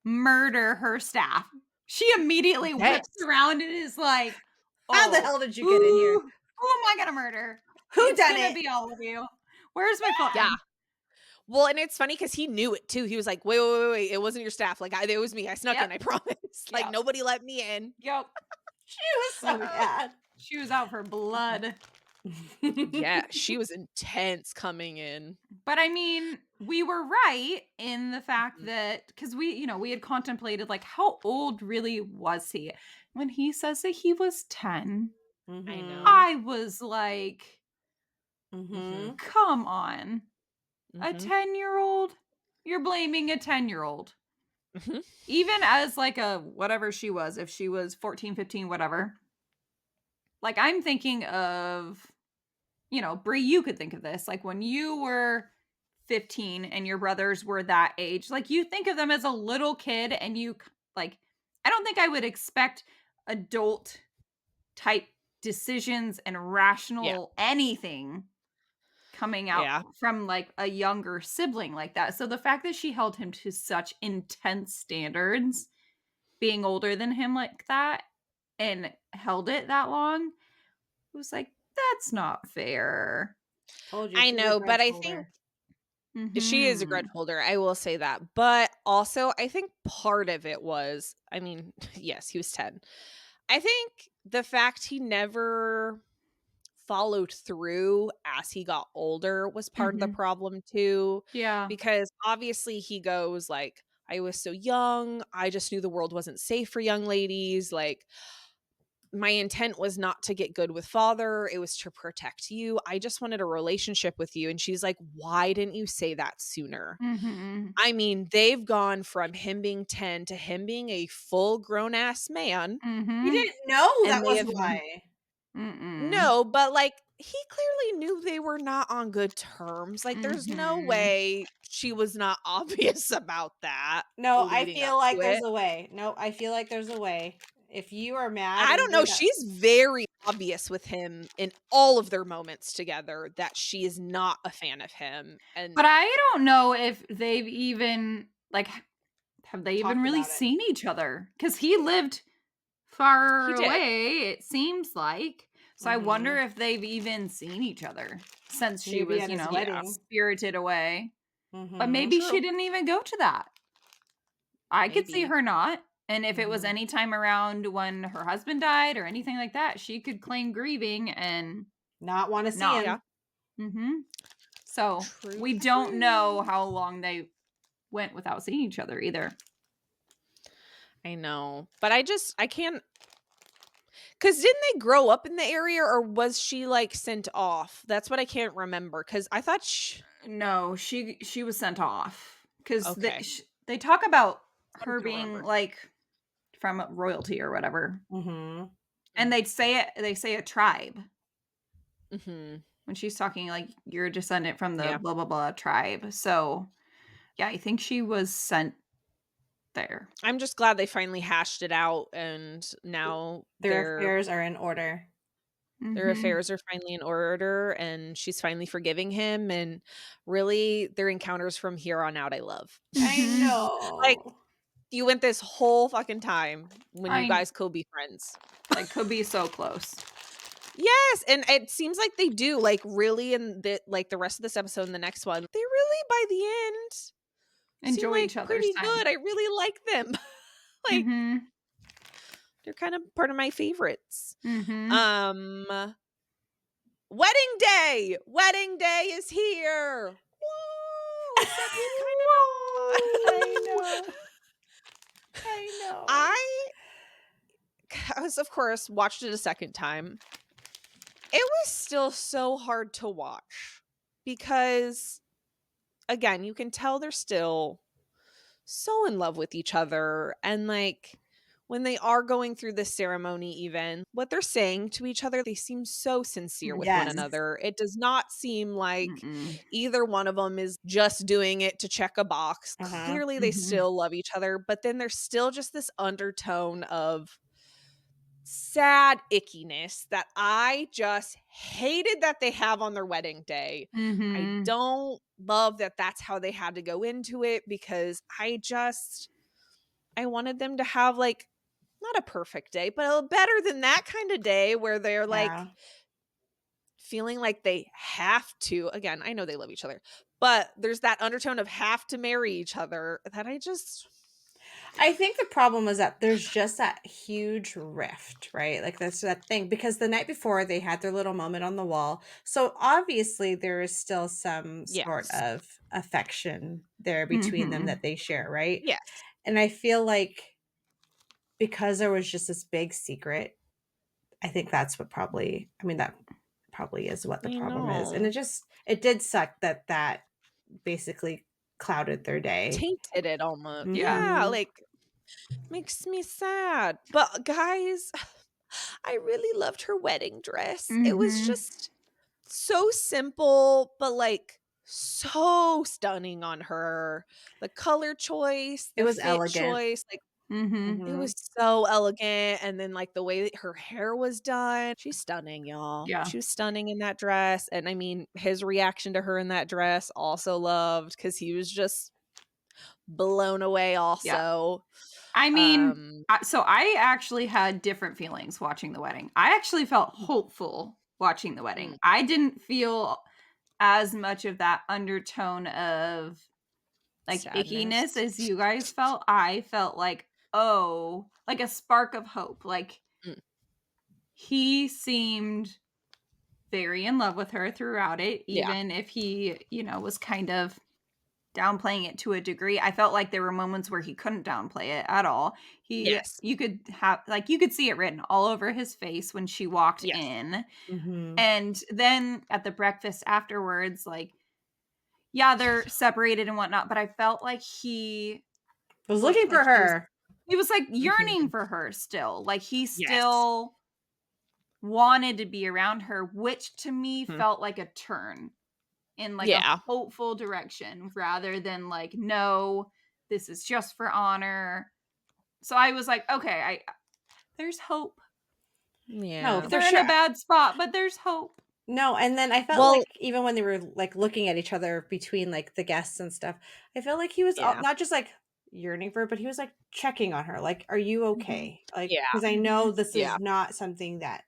murder her staff. She immediately whips around and is like, how the hell did you get in here? Who am I gonna murder? Who done it? It's gonna be all of you. Where's my phone? Yeah. Well, and it's funny because he knew it too. He was like, wait. It wasn't your staff. It was me. I snuck in, I promise. Nobody let me in. Yep. She was so mad. She was out for blood. Yeah, she was intense coming in. But we were right in the fact that, because we had contemplated how old really was he when he says that he was 10. I know. I was like, come on. A Mhm. 10-year-old? You're blaming a 10-year-old. Mhm. Even as, like, a whatever she was, if she was 14, 15, whatever. Like, I'm thinking of, Brie, you could think of this, like, when you were 15 and your brothers were that age, like, you think of them as a little kid and like, I don't think I would expect adult type decisions and Yeah. rational anything coming out Yeah. from, like, a younger sibling like that. So the fact that she held him to such intense standards, being older than him like that, and held it that long, was like, "That's not fair." Told you I she's a know, but grudge I think holder. she is a grudge Mhm. holder, I will say that. But also, I think part of it was, I mean, yes, he was 10. I think the fact he never followed through as he got older was part of the Mhm. problem too, Yeah. because obviously he goes like, "I was so young, I just knew the world wasn't safe for young ladies, like, my intent was not to get good with father, it was to protect you. I just wanted a relationship with you." And she's like, "Why didn't you say that sooner?" Mhm. I mean, they've gone from him being 10 to him being a full grown ass man, We Mhm. didn't know and that they was have why. Mm-mm. no, but, like, he clearly knew they were not on good terms, like, there's no Mhm. way she was not obvious about that No, I leading up feel like to there's it. a way. No, I feel like there's a way. If you are mad I and don't you're know, that she's very obvious with him in all of their moments together that she is not a fan of him, and But I don't know if they've even, like, have they even talked really about it. seen each other? Because he lived far he did. away, it seems like. So I wonder Mhm. if they've even seen each other since she Maybe was, at his Yeah, wedding. spirited away. But Mhm. maybe she true, didn't even go to that. I could see maybe. her not. And if it was Mhm. any time around when her husband died or anything like that, she could claim grieving and Not wanna see not. Yeah. him. Mhm. So, True, we don't know true. how long they went without seeing each other either. I know, but I can't. 'Cause didn't they grow up in the area, or was she, like, sent off? That's what I can't remember. Cause I thought No, she was sent off because okay, they talk about that's what I her couldn't being, remember. like, from royalty or whatever, Mhm. and they say a tribe Mhm. when she's talking, like, "You're a descendant from the Yeah. blah, blah, blah tribe." So, yeah, I think she was sent there. I'm just glad they finally hashed it out, and now Their affairs are in order. their Mhm. affairs are finally in order, and she's finally forgiving him, and really, their encounters from here on out, I love. I Mhm. Like, know. you went this whole fucking time when you I guys could be friends. They could be so close. Yes, and it seems like they do, like, really in the rest of this episode and the next one, they really, by the end, seem Enjoy like each other's pretty time. good. I really like them. Like, Mhm. they're kind of part of my favorites. Mhm. Um, wedding day! Wedding day is here! Woo! Second I kinda know. I know. I cause of course, watched it a second time. It was still so hard to watch because, again, you can tell they're still so in love with each other, and, like, when they are going through this ceremony even, what they're saying to each other, they seem so sincere with one Yes. another. It does not seem like Mm-mm. either one of them is just doing it to check a box. Uh-huh. Clearly, they Mhm. still love each other, but then there's still just this undertone of sad ickiness that I just hated that they have on their wedding day. I Mhm. don't love that that's how they had to go into it, because I wanted them to have, like, not a perfect day, but a better than that kinda day where they're, like, Yeah. feeling like they have to, again, I know they love each other, but there's that undertone of have to marry each other that I just I think the problem is that there's just that huge rift, right? Like that's that thing because the night before they had their little moment on the wall. So obviously there is still some sort yes. of affection there between them Mhm. that they share, right? Yes. And I feel like because there was just this big secret, I think that's what probably I mean that probably is what the I problem is. And know. it did suck that basically clouded their day. tainted it almost. Yeah. Yeah, Mhm. like, makes me sad. But guys, I really loved her wedding dress. It was Mhm. just so simple, but, like, so stunning on her. The color choice, It the was fit elegant. choice, like, Mhm. it Mhm. was so elegant, and then, like, the way that her hair was done, she's stunning, y'all. Yeah. She was stunning in that dress, and, I mean, his reaction to her in that dress, also loved because he was just blown away Yeah. also. I mean, Um so I actually had different feelings watching the wedding. I actually felt hopeful watching the wedding. Mm, I didn't feel as much of that undertone of, like, ickiness sadness. as you guys felt. I felt like, oh, like a spark of hope. Like, Mm, he seemed very in love with her throughout it, yeah. even if he, was kind of downplaying it to a degree. I felt like there were moments where he couldn't downplay it at all. Yes. You could see it written all over his face when she walked Yes. in. Mhm. And then at the breakfast afterwards, like, yeah, they're separated and whatnot, but I felt like he Was looked looking like for her. he was like yearning Mhm. for her still. Like, he Yes. still wanted to be around her, which to me Mhm. felt like a turn in, like, a Yeah. hopeful direction rather than like, no, this is just for honor. So I was like, okay, I there's hope. No, Yeah. for They're in a sure. bad spot, but there's hope. No, and then I felt like Well, even when they were, like, looking at each other between, like, the guests and stuff, I felt like he was yeah. not just, like, yearning for her, but he was, like, checking on her, like, "Are you Mhm. okay?" Like, Yeah. because I know Mhm. this Yeah. is not something that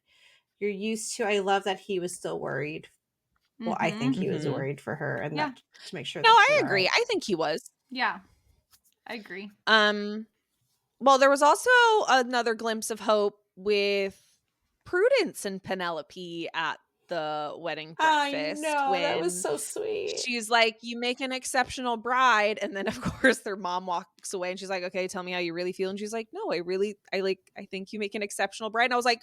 you're used to. I love that he was still worried. Well, I think Mhm. he was Mhm. worried for her and Yeah. that to make sure No, that I she's agree. alright. I think he was. Yeah. I agree. Um, well, there was also another glimpse of hope with Prudence and Penelope at the wedding I breakfast know, that was when so sweet. she's like, "You make an exceptional bride," and then, of course, their mom walks away, and she's like, "Okay, tell me how you really feel," and she's like, "No, I think you make an exceptional bride," and I was like,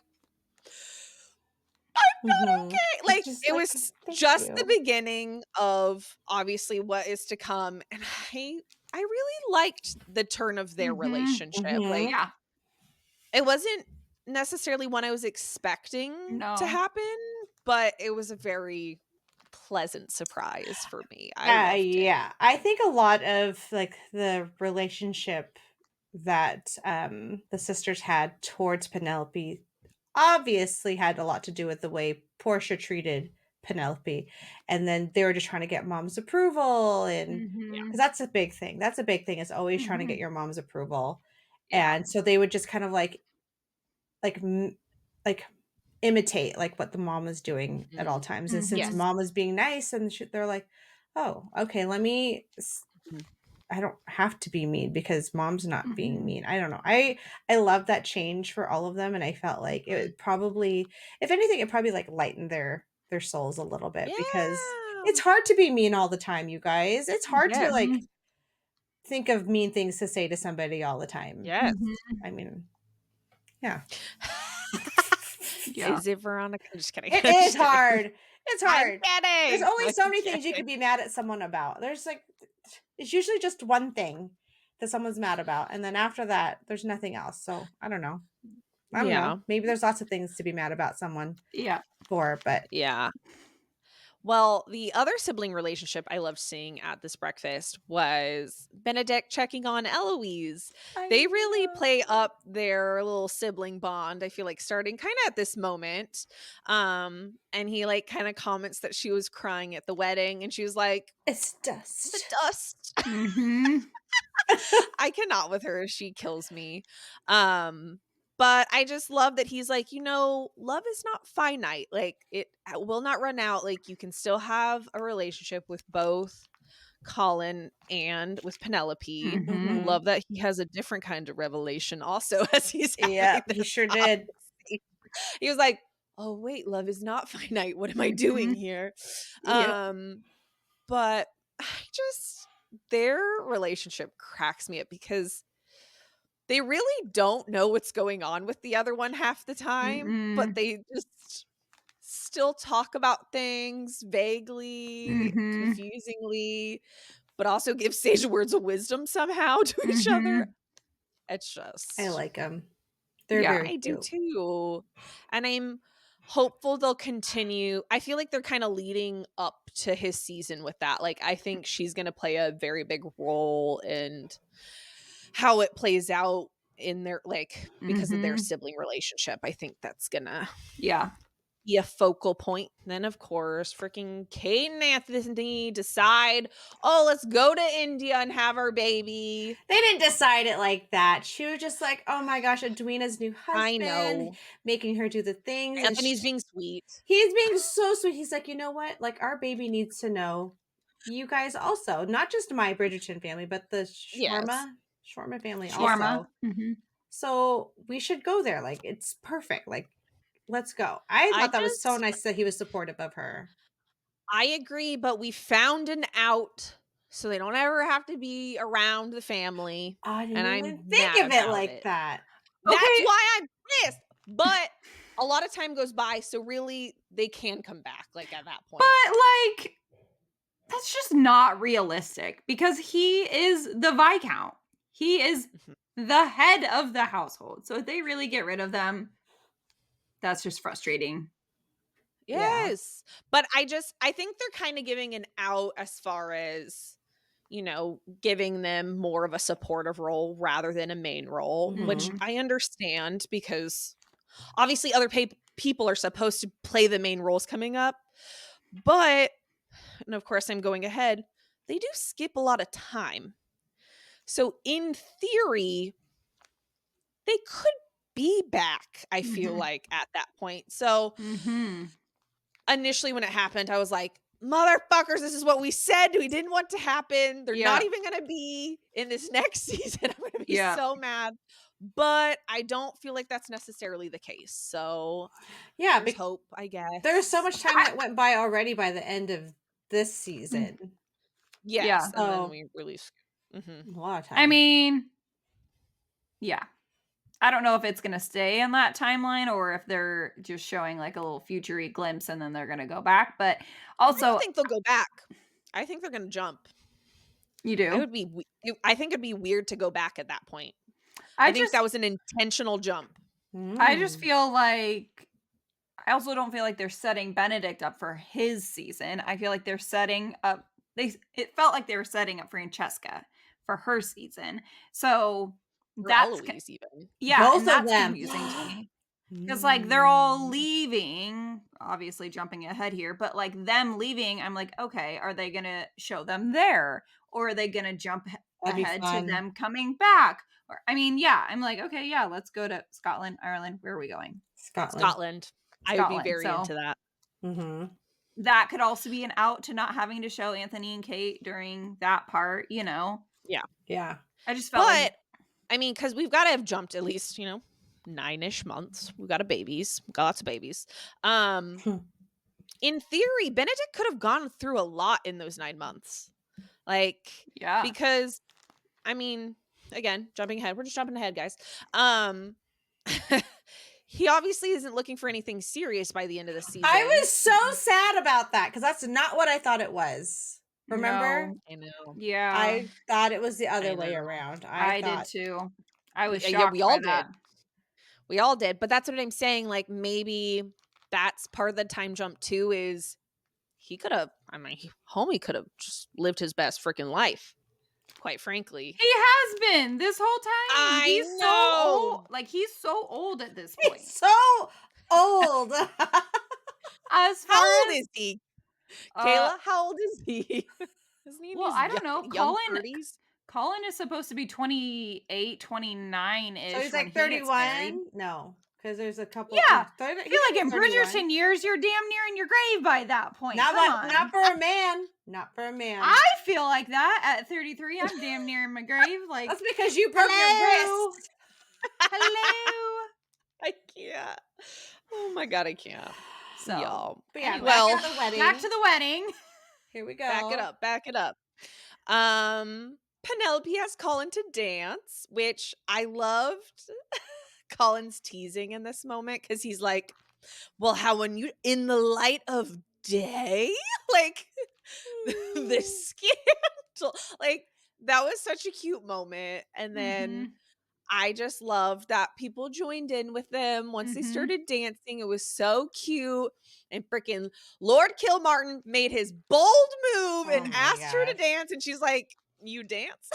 not Mhm. okay. It's Like, just it like, was "Thank just the you." beginning of obviously what is to come, and I really liked the turn of their Mhm. relationship. Like, Mhm. Yeah. it wasn't necessarily what I was expecting to No. happen, but it was a very pleasant surprise for me. I loved it. Yeah. I think a lot of, like, the relationship that, the sisters had towards Penelope obviously had a lot to do with the way Portia treated Penelope, and then they were just trying to get mom's approval, and because Mhm. that's a big thing. That's a big thing is always trying to get Mhm. your mom's approval, Yeah. and so they would just kind of like, like, imitate, like, what the mom was doing at all Mm, times, and since Mhm. yes. mom was being nice and they're like, "Oh, okay, let me Mhm, I don't have to be mean because mom's not being Mhm. mean." I don't know. I love that change for all of them, and I felt like it mm. would probably if anything, it probably, like, lightened their souls a little bit because it's Yeah. hard to be mean all the time, you guys. It's hard to, Yes. like, Mhm. think of mean things to say to somebody all the time. Yes. Mhm. I mean, yeah. Yeah. Is it Veronica? I'm just kidding. It I'm is just kidding. hard. It's I'm hard. There's kidding. only I'm so many things you could kidding. be mad at someone about. There's like it's usually just one thing that someone's mad about, and then after that, there's nothing else. So I don't know. I don't Yeah. know. Maybe there's lots of things to be mad about someone Yeah. for, but Yeah. Well, the other sibling relationship I loved seeing at this breakfast was Benedict checking on Eloise. I They really know. play up their little sibling bond, I feel like starting kind of at this moment. And he like kind of comments that she was crying at the wedding and she was like, It's "The dust. dust." Mhm. I cannot with her. She kills me. But I just love that he's like, love is not finite. Like it will not run out. Like you can still have a relationship with both Colin and with Penelope. Mhm. Mhm. Love that he has a different kind of revelation also as he's having Yep, he this sure did. conversation. He was like, "Oh wait, love is not finite. What am I doing Mhm. here?" Yep. But I just their relationship cracks me up because they really don't know what's going on with the other one half the time, but Mm-mm. they just still talk about things vaguely, Mhm. confusingly, but also give sage words of wisdom somehow to each other. Mhm. It's I just like them. They're Yeah. very I do cute. too. And I'm hopeful they'll continue. I feel like they're kind of leading up to his season with that. Like I think she's going to play a very big role in how it plays out in their like because of their Mhm. sibling relationship. I think that's going to Yeah. be a focal point. Then of course, freaking Kate and Anthony decide, "Oh, let's go to India and have our baby." They didn't decide it like that. She was just like, "Oh my gosh, Edwina's new I husband, know. making her do the things." And Anthony's being sweet. he's being so sweet. He's like, "You know what? Like, our baby needs to know you guys also, not just my Bridgerton family, but the Yes. Shawarma family Yeah. Shawarma. also. Mhm. So we should go there. Like, it's perfect. Like, let's go." I I thought that was so just nice that he was supportive of her. I agree, but we found an out so they don't ever have to be around the family, I didn't and I'm even think mad of it about like it. that. That's Okay, why I'm pissed. But a lot of time goes by, so really they can come back like at that point. but like that's just not realistic because he is the viscount. He is Mhm. the head of the household. So if they really get rid of them, that's just frustrating. Yeah. Yes. But I think they're kind of giving an out as far as giving them more of a supportive role rather than a main role, which Hmm. Mhm. I understand because obviously other people are supposed to play the main roles coming up. But, and of course I'm going ahead, they do skip a lot of time. So in theory, they could be back, I feel Mhm. like, at that point. So Mhm. initially when it happened, I was like, motherfuckers, this is what we said we didn't want to happen. They're not Yeah. even going to be in this next season. I'm going to be Yeah. so mad. But I don't feel like that's necessarily the case. So Yeah. there's hope, I There's so guess. much time that went by already by the end of this season. Yes. Yeah. And then So we release. Mhm. a lot of I time. mean, yeah. I don't know if it's gonna stay in that timeline or if they're just showing like a little futury glimpse and then they're gonna go back. But I don't also, think they'll go back. I think they're going to jump. you I do. would be I think it'd be weird to go back at that point. I I think that just was an intentional jump. I just Mm. feel like I also don't feel like they're setting Benedict up for his season. I feel like they're setting up it felt like they were setting up Francesca for her season. So Or that's Eloise even. yeah, Both and of that's them. confusing to me. 'Cause, like, they're all Mm. leaving, obviously jumping ahead here, but, like, them leaving, I'm like, "Okay, are they gonna show them there? Or are they gonna jump That'd be ahead to fun. them coming back?" Or I mean, yeah, I'm like, "Okay, yeah, let's go to Scotland, Ireland, where are we going?" Scotland. Scotland. I would be Scotland, very so into that. Mhm. that could also be an out to not having to show Anthony and Kate during that part, you know? Yeah. Yeah. I just felt like But I mean, because we've got to have jumped at least, 9-ish months. We've got babies. We've got lots of babies. Um, Hmm. in theory, Benedict could have gone through a lot in those 9 months. Like, yeah. because I mean, again, jumping ahead. We're just jumping ahead, guys. Um he obviously isn't looking for anything serious by the end of the I season. was so sad about that because that's not what I thought it was. Remember? No. I know. Yeah. I thought it was the I other way know. around. I I did thought too. I was Yeah, we shocked all by that. did. We all did. But that's what I'm saying. Like, maybe that's part of the time jump too, is he could have, homie could have just lived his best freaking life, quite frankly. He has been this whole time. I He's so old. know. Like he's so old at this he's point. so old. As How far old as is he? uh Kayla, how old is he? Isn't he in well, his I don't know. young 30s? Colin is supposed to be 28, So he's 29-ish when like he gets married. 31? No, because there's a couple. Yeah. I He feel could like be in 31. Bridgerton years, you're damn near in your grave by that point. Come Not on. for a man. Not for a man. I feel like that at 33. I'm damn near in my grave. Like, That's because you broke your hello. wrist. Hello. I can't. Oh my god, I can't. So, Y'all. But yeah, back Well, anyways, at the wedding. back to the wedding. Here we back it go. up, back it up. Penelope has Colin to dance, which I loved Colin's teasing in this moment because he's like, Well, how when you in the light of day, like this scandal, like that was such a cute moment. And then Mhm. I just loved that people joined in with them once they Mhm. started dancing. It was so cute. And freaking Lord Kilmartin made his bold move Oh and my asked her to gosh. dance. And she's like, "You dance?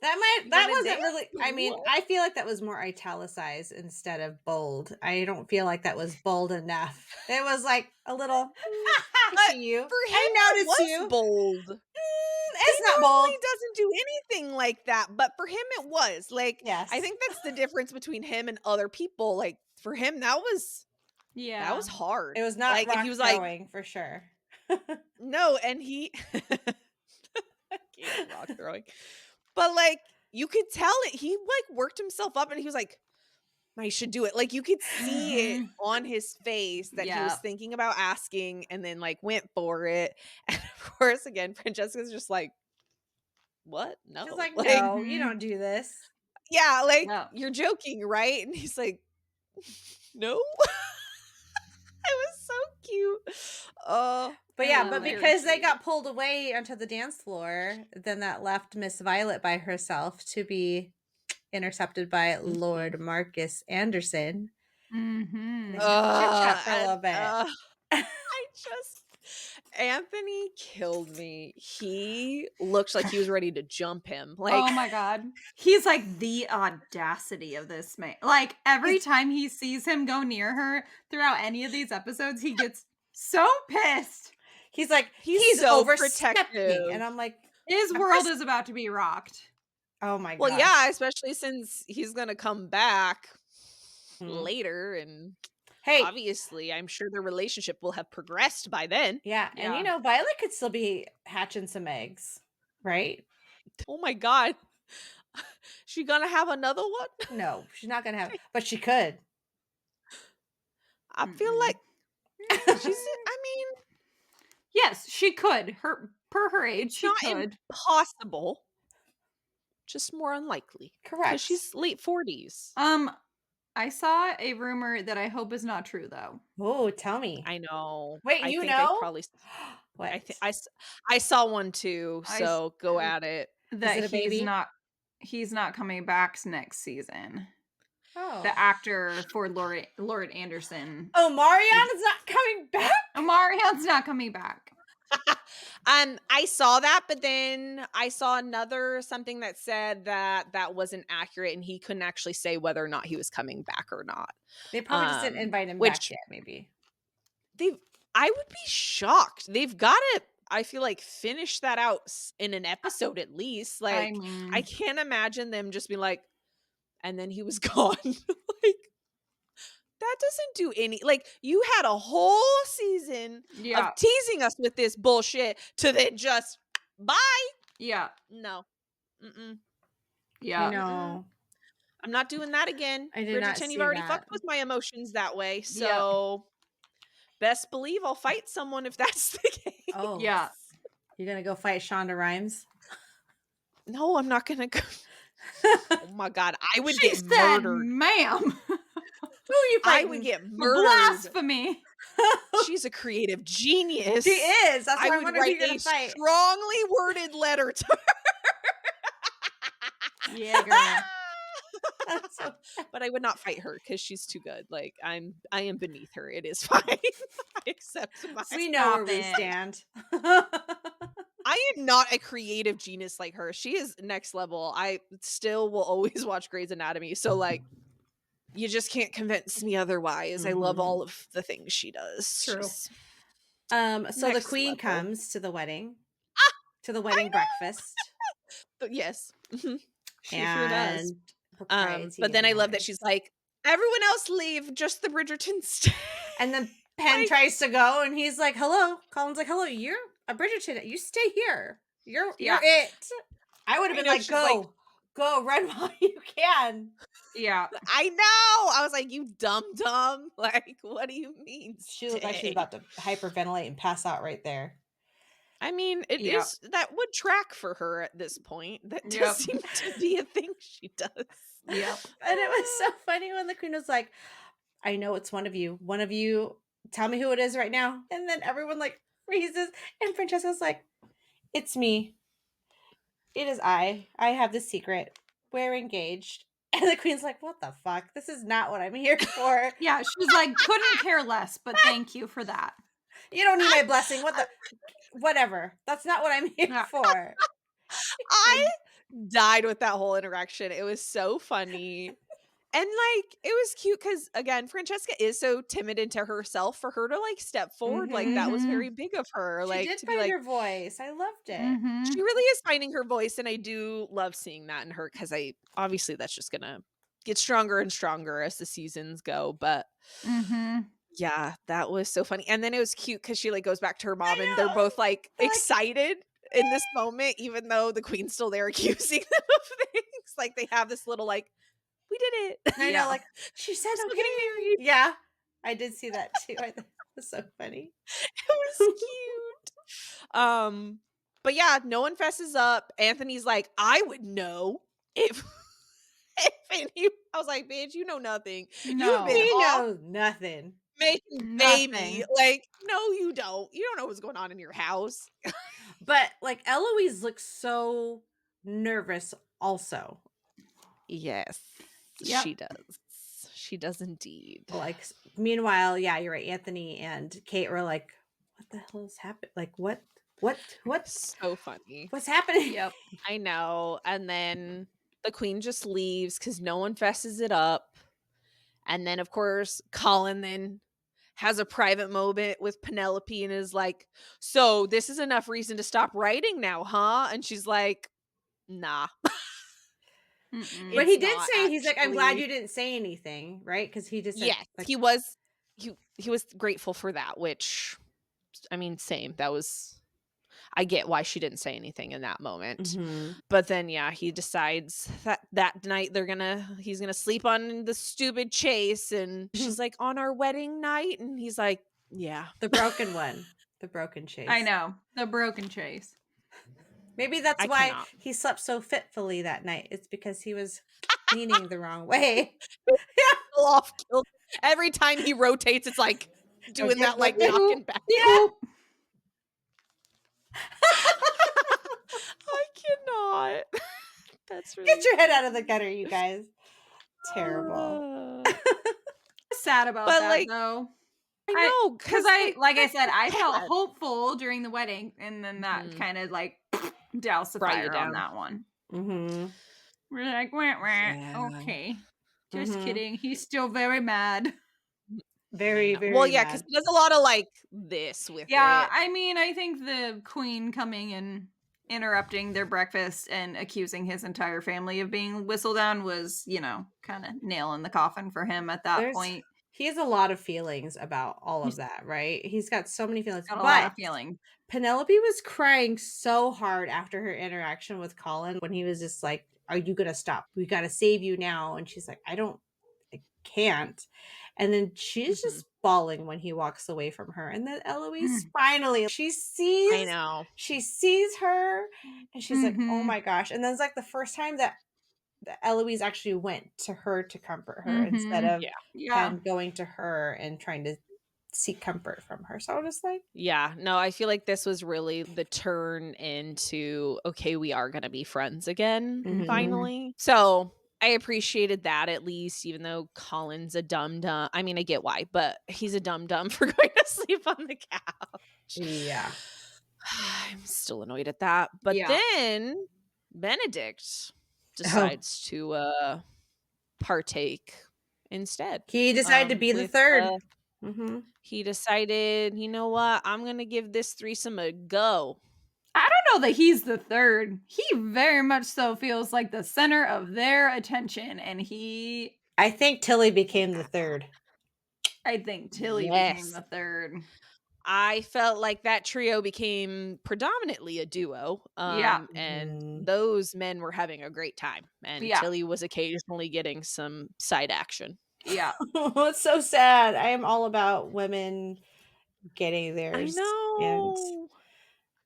You That gonna wasn't dance? really, I mean, What?" I feel like that was more italicized instead of bold. I don't feel like that was bold enough. It was like a little, I But see you. for him, I it notice was you. bold. He It's not bold. normally doesn't do anything like that, but for him it was. Like, I Yes. think that's the difference between him and other people. Like, for him, that was Yeah. It hard. was not Like, and he rock was like, throwing for sure. "No," and he can't rock throwing. But, like, you could tell it he, like, worked himself up and he was like, "I should do it." Like, you could see it Mhm. on his face that he was Yep. thinking about asking and then, like, went for it. And, of course, again, Francesca's just like, "What? She's No." like, Like, no, you Mhm. don't do this. "Yeah, like, Yep. you're joking, right?" And he's like, "No." It was so cute. Oh, But it yeah, was but very because they cute. got pulled away onto the dance floor, then that left Miss Violet by herself to be intercepted by Mhm. Lord Marcus Anderson. And they Mhm. had chit chat for a And, little bit. I just Anthony killed me. He looked like he was ready to jump him. Oh Like, my god. He's like the audacity of this man. Like every He's time he sees him go near her throughout any of these episodes, he gets so pissed. he's like, he's he's so overstepping. And protective. I'm like, His of world course. is about to be rocked. Oh my Well, gosh. yeah, especially since he's gonna come back Hmm. later, and Hey, obviously, I'm sure their relationship will have progressed by then. yeah. And Yeah. Violet could still be hatching some eggs, right? Oh my god. She gonna have another one? No, she's not going to have, but she could. I feel Mm-mm. like she's I mean, Yes, she could. Per her age, it's she not could. impossible, just more unlikely because Correct. she's late 40s. Um, I saw a rumor that I hope is not true though. Oh, tell me. I know. Wait, I you think I know? probably What? I think I saw one too, I s- so go at it. Is that it a baby? he's not coming back next season. Oh. The actor for Lord Anderson Oh, is Mariana's not coming back? Omarion's not coming back. I saw that, but then I saw another something that said that that wasn't accurate and he couldn't actually say whether or not he was coming back or not. They probably just didn't invite him back Which yet, maybe. they've I would be shocked. They've got to I feel like finish that out in an episode at least. I Like I mean, can't imagine them just being like, and then he was gone. Like that doesn't do any like you had a whole season of yeah, teasing us with this bullshit to then just bye. yeah, No. Mm-mm. I yeah, Mm-mm. know. I'm not doing that again. I did not Bridgerton, you've see already that. fucked with my emotions that way. yep, So best believe I'll fight someone if that's the Oh, yeah. you're gonna go fight Shonda Rhimes? No, I'm not gonna go. Oh my god, I would She get said, murdered. "Ma'am, Who are you I would fighting? get for murdered. blasphemy." She's a creative She genius. is. That's I why I would wonder who write you're a gonna fight. strongly worded letter to her. Yeah, girl. That's so But I would not fight her because she's too good. Like I am beneath her. It is fine. I accept my we know where Stop we it. stand. I am not a creative genius like her. She is next level. I still will always watch Grey's Anatomy. So like you just can't convince me otherwise. I love Mhm. all of the things she does. True. She's So the next queen level. comes to the wedding, to the I wedding breakfast, But yes. Mhm. She sure does. and propriety But of then I love that matters. she's like, everyone else leave, just the Bridgerton stay. And then Penn Like, tries to go, and he's like, "Hello." Colin's like, "Hello, you're a Bridgerton. You stay here. You're Yeah, it." I would have I been know like, she's like, go, run while you can." yeah. I know. I was like, you dumb. Like, what do you mean She looked like she was stay? about to hyperventilate and pass out right there. I mean, it Yep. is that would track for her at this point. That does Yep. seem to be a thing she does. Yep. And it was so funny when the queen was like, I know it's one of you. One of you, tell me who it is right now. And then everyone like freezes. And Francesca's like, it's me. It is I. I have the secret. We're engaged. And the queen's like, what the fuck? This is not what I'm here for. Yeah, she's like, couldn't care less, but thank you for that. You don't need I my blessing. What the whatever. That's not what I'm here Yeah. for. I died with that whole interaction. It was so funny. And, like, it was cute because, again, Francesca is so timid into herself. For her to, like, step forward, like, that was very Mhm. big of her, She like, did to be find like her voice. I loved it. Mhm. she really is finding her voice, and I do love seeing that in her because obviously, that's just gonna get stronger and stronger as the seasons go, but Mhm. yeah, that was so funny, and then it was cute because she, like, goes back to her mom, and they're I know. both, like, They're like, excited in this moment, even though the queen's still there accusing them of things, like, they have this little, like, "We did it." I know, Yeah. like, she said We're still getting okay. married. Yeah. I did see that too. I thought it was so funny. It was cute. But yeah, no one fesses up. Anthony's like, "I would know if if any." I was like, "Bitch, you know nothing. You've been No. He off knows nothing. making baby." Nothing. Like, "No, you don't. You don't know what's going on in your house." But like Eloise looks so nervous also. Yes, Yep. she does. She does indeed. Like meanwhile, yeah, you're right. Anthony and Kate were like, what the hell is happening? Like what So funny. what's happening? Yep. I know. And then the queen just leaves because no one fesses it up. And then, of course, Colin then has a private moment with Penelope and is like, "So this is enough reason to stop writing now, huh?" And she's like, "Nah, Mm-mm. But he it's did not say he's like, I'm glad actually." you didn't say anything, right? Because he just said Yes, like he was grateful for that, which I mean, same. That was I get why she didn't say anything in that moment. mhm. But then yeah, he decides that night he's gonna sleep on the stupid chase, and she's like, "On our wedding night?" And he's like, "Yeah." The broken one. The broken I chase. know. The broken chase. Maybe that's I why cannot. he slept so fitfully that night. It's because he was leaning the wrong way. Fell off kill every time he rotates, it's like Yeah. doing that, like, Beep boop. knocking back. Beep Yeah. boop. I cannot. That's Get really your head out of the funny. gutter, you guys. Terrible. Uh, Sad about but, that like, though. I I know, because cause I like, like I that's said, so I felt sad. hopeful during the wedding, and then that Mhm. kind of like doused the Brought you fire on down. that one. Mhm. We're like, wah, wah. Yeah. Okay. Just Mhm. kidding. He's still very mad. I Very, know. Well, very yeah, cause mad. he does a lot of, like, this with Yeah, it. I mean, I think the queen coming and interrupting their breakfast and accusing his entire family of being Whistledown was, kind of nail in the coffin for him at that There's point. he has a lot of feelings about all of He's that, right? He's got so many feelings. got a lot But of feeling. Penelope was crying so hard after her interaction with Colin when he was just like, "Are you gonna stop? We gotta save you now." And she's like, I can't." And then she's Mhm. just bawling when he walks away from her. And then Eloise Mm. finally I know. she sees her and she's like, "Oh Mhm. my gosh." And then it's like the first time that Eloise actually went to her to comfort her instead Mhm. of Yeah. Yeah. Pen going to her and trying to seek comfort from her. So I was just like, Yeah. No, I feel like this was really the turn into, okay, we are gonna be friends again, mhm. Mhm. finally. So, I appreciated that at least, even though Colin's a dum-dum. I mean, I get why, but he's a dum-dum for going to sleep on the couch. Yeah. I'm still annoyed at that. But Yeah. then Benedict Oh, decides to, partake instead, he decided to be the with, third. Mhm. he decided, "You know what? I'm gonna give this threesome a go." I don't know that he's the third. He very much so feels like the center of their attention, and I think Tilly became the third. I think Tilly became Yes. the third. I felt like that trio became predominantly a duo, Yeah. and Mhm. those men were having a great time, and Yeah. Tilly was occasionally getting some side action. Yeah. It's so sad. I am all about women getting I theirs, and know.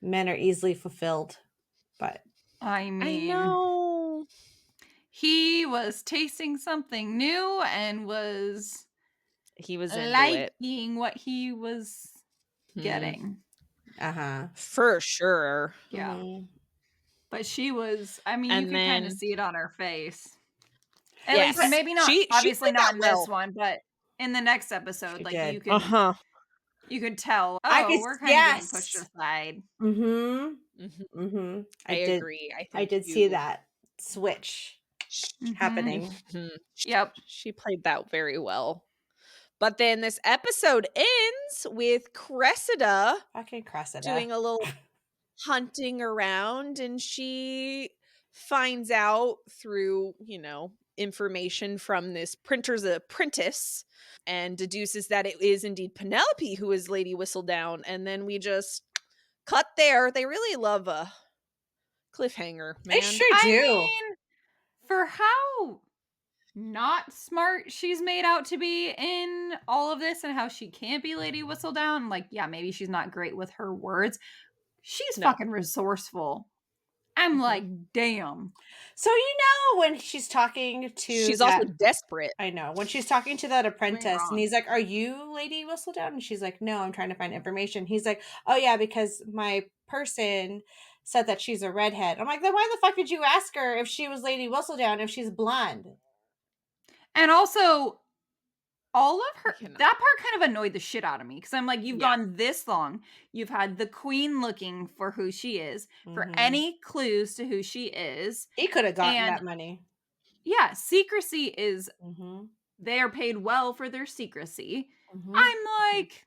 men are easily fulfilled. But I I mean, know. he was tasting something new and was He was into it. liking what he was getting. For sure. Yeah. But she was, I mean, you And could kind of then see it on her face. At least yes. maybe not, She obviously played that not in well. this one, but in the next episode, She like did. you could tell, I could we're kind of getting pushed yes. aside. I agree. I I think did see that switch happening. Yep. She played that very well. But then this episode ends with Cressida Fucking Cressida doing a little hunting around, and she finds out through, information from this printer's apprentice and deduces that it is indeed Penelope who is Lady Whistledown. And then we just cut there. They really love a cliffhanger, man. They sure do. I mean, for how not smart she's made out to be in all of this and how she can't be Lady Whistledown, like, yeah, maybe she's not great with her words. She's fucking resourceful. I'm like, damn. So when she's talking to she's also desperate. I know. When she's talking to that apprentice and he's like, "Are you Lady Whistledown?" And she's like, "No, I'm trying to find information." He's like, "Oh yeah, because my person said that she's a redhead." I'm like, "Then why the fuck did you ask her if she was Lady Whistledown if she's blonde?" And also, all of her, that part kind of annoyed the shit out of me because I'm like, you've gone this long. You've had the queen looking for who she is, for any clues to who she is. He could have gotten that money. Yeah, secrecy is, they are paid well for their secrecy. I'm like...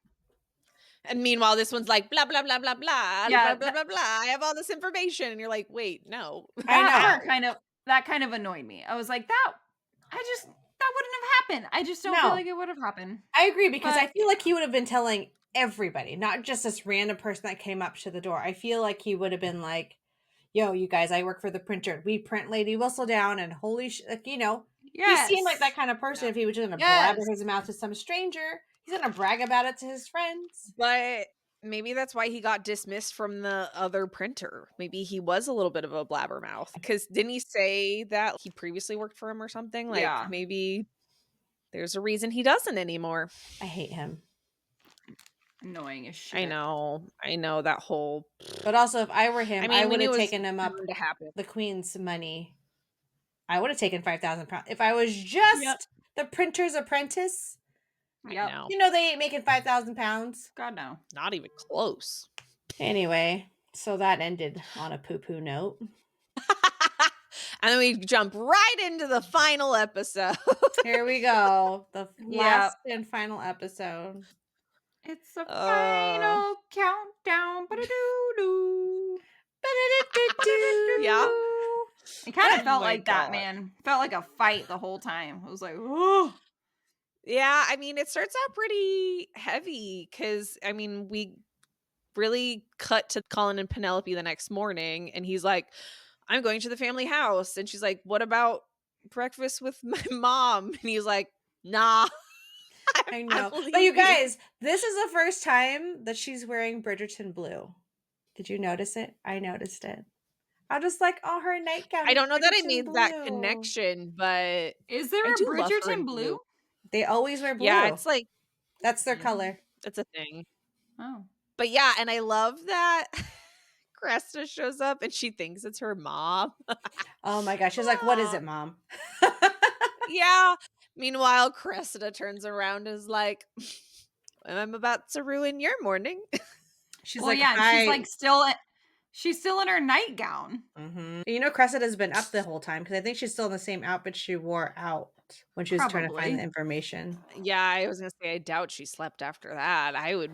And meanwhile, this one's like, blah, blah, blah, blah, blah, blah, blah, blah, blah. I have all this information. And you're like, wait, no. That kind of annoyed me. I was like, that wouldn't have happened. I just don't feel like it would have happened. I agree, because I feel like he would have been telling everybody, not just this random person that came up to the door. I feel like he would have been like, "Yo, you guys, I work for the printer. We print Lady Whistledown," and holy shit, he seemed like that kind of person. If he was just gonna blabber his mouth to some stranger, he's gonna brag about it to his friends. But maybe that's why he got dismissed from the other printer. Maybe he was a little bit of a blabbermouth. Because didn't he say that he previously worked for him or something? Like, maybe there's a reason he doesn't anymore. I hate him. Annoying as shit. I know that whole. But also, if I were him, I would have taken him up the queen's money. I would have taken £5,000 if I was just the printer's apprentice. Yeah, they ain't making £5,000. God no, not even close. Anyway, so that ended on a poo-poo note. And then we jump right into the final episode. Here we go. The last and final episode. It's the final countdown. Ba-da-doo-doo. Yeah. It kind of felt like that, man. Felt like a fight the whole time. I was like, oh. Yeah, I mean, it starts out pretty heavy because, I mean, we really cut to Colin and Penelope the next morning, and he's like, "I'm going to the family house." And she's like, "What about breakfast with my mom?" And he's like, "Nah." I know. But you guys, this is the first time that she's wearing Bridgerton blue. Did you notice it? I noticed it. I just like, her nightgown. I don't know that I made that connection, but is there a Bridgerton blue? They always wear blue. Yeah, it's like that's their color. It's a thing. Oh. But yeah, and I love that Cressida shows up and she thinks it's her mom. Oh my gosh. She's like, "What is it, Mom?" Yeah. Meanwhile, Cressida turns around and is like, "I'm about to ruin your morning." She's she's still in her nightgown. Cressida's been up the whole time because I think she's still in the same outfit she wore out when she was trying to find the information. Yeah, I was going to say, I doubt she slept after that. I would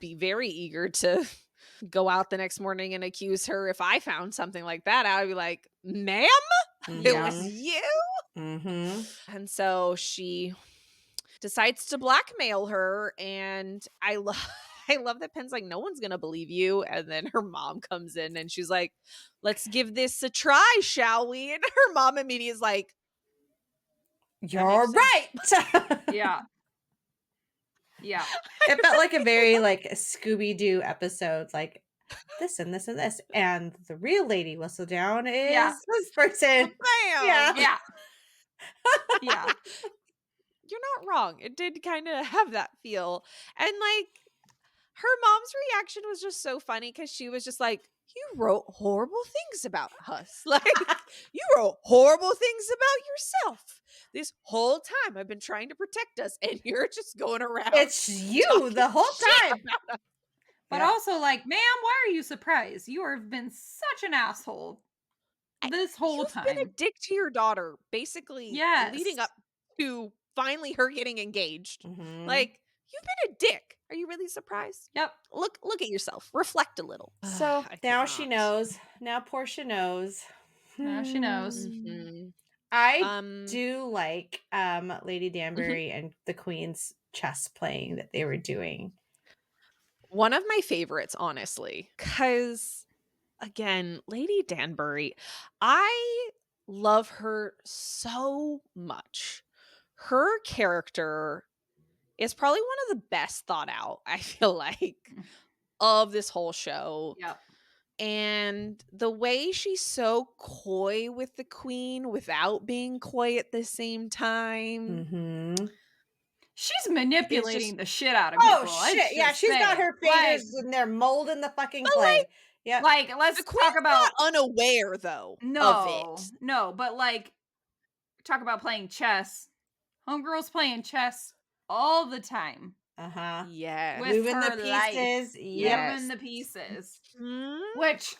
be very eager to go out the next morning and accuse her. If I found something like that, I would be like, "Ma'am, it was you?" And so she decides to blackmail her, and I love that Penn's like, "No one's gonna believe you." And then her mom comes in and she's like, "Let's give this a try, shall we?" And her mom immediately is like, "You're right." Yeah. It felt like a very Scooby-Doo episode, like this and this and this, and the real Lady Whistledown is this person. Bam! Yeah. you're not wrong. It did kind of have that feel. And like her mom's reaction was just so funny because she was just like, you wrote horrible things about us. Like, you wrote horrible things about yourself. This whole time I've been trying to protect us, and you're just going around. It's you the whole time. But also, like, ma'am, why are you surprised? You have been such an asshole this whole You've time. been a dick to your daughter, basically leading up to finally her getting engaged. Like, you've been a dick. Are you really surprised? Yep. Look at yourself. Reflect a little. So now she knows. Now Portia knows. Now she knows. I do like Lady Danbury and the Queen's chess playing that they were doing. One of my favorites, honestly, because again, Lady Danbury, I love her so much. Her character is probably one of the best thought out, I feel like, of this whole show. Yep. And the way she's so coy with the Queen without being coy at the same time. She's manipulating the shit out of people. Oh shit! Yeah, she's got her fingers and they're molding the fucking clay. Yeah, like let's talk about not unaware though. No, of it. No, but like talk about playing chess. Homegirl's playing chess all the time. Yeah, with moving her the pieces. Moving the pieces. Which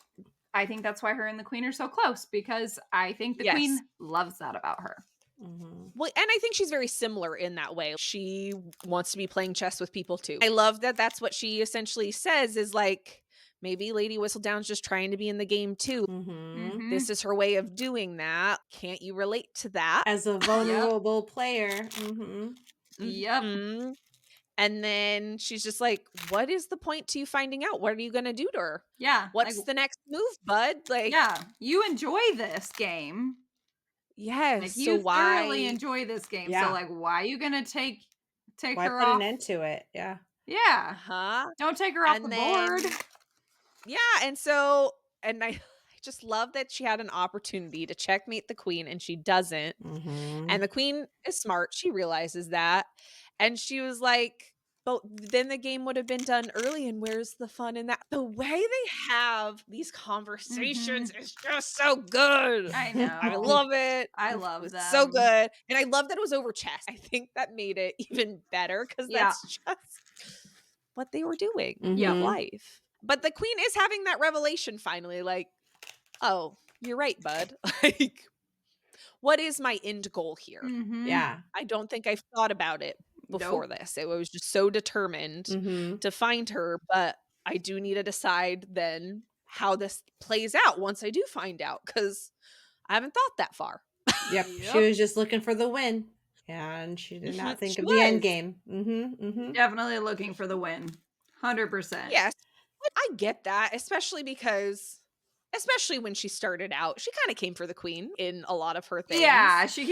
I think that's why her and the Queen are so close, because I think the Queen loves that about her. Well, and I think she's very similar in that way. She wants to be playing chess with people too. I love that that's what she essentially says is like, maybe Lady Whistledown's just trying to be in the game too. This is her way of doing that. Can't you relate to that? As a vulnerable player. Yep. And then she's just like, what is the point to you finding out? What are you going to do to her? Yeah. What's the next move, bud? Like, yeah, you enjoy this game. Yes. Like, you thoroughly enjoy this game. So like, why are you going to take why her put off? an end to it? Yeah. Yeah. Don't take her off the board. Yeah. And so, and I just love that she had an opportunity to checkmate the Queen and she doesn't. And the Queen is smart. She realizes that. And she was like, but then the game would have been done early, and where's the fun in that? The way they have these conversations is just so good. I know. I love it. I love it's them. so good. And I love that it was over chess. I think that made it even better because that's just what they were doing in life. But the Queen is having that revelation finally, like, oh, you're right, bud. Like, what is my end goal here? Yeah. I don't think I've thought about it before this. It was just so determined to find her, but I do need to decide then how this plays out once I do find out, because I haven't thought that far. Yep. She was just looking for the win. And she did not think of the end game. Definitely looking for the win. 100%. Yes. I get that, especially when she started out, she kind of came for the Queen in a lot of her things. Yeah, she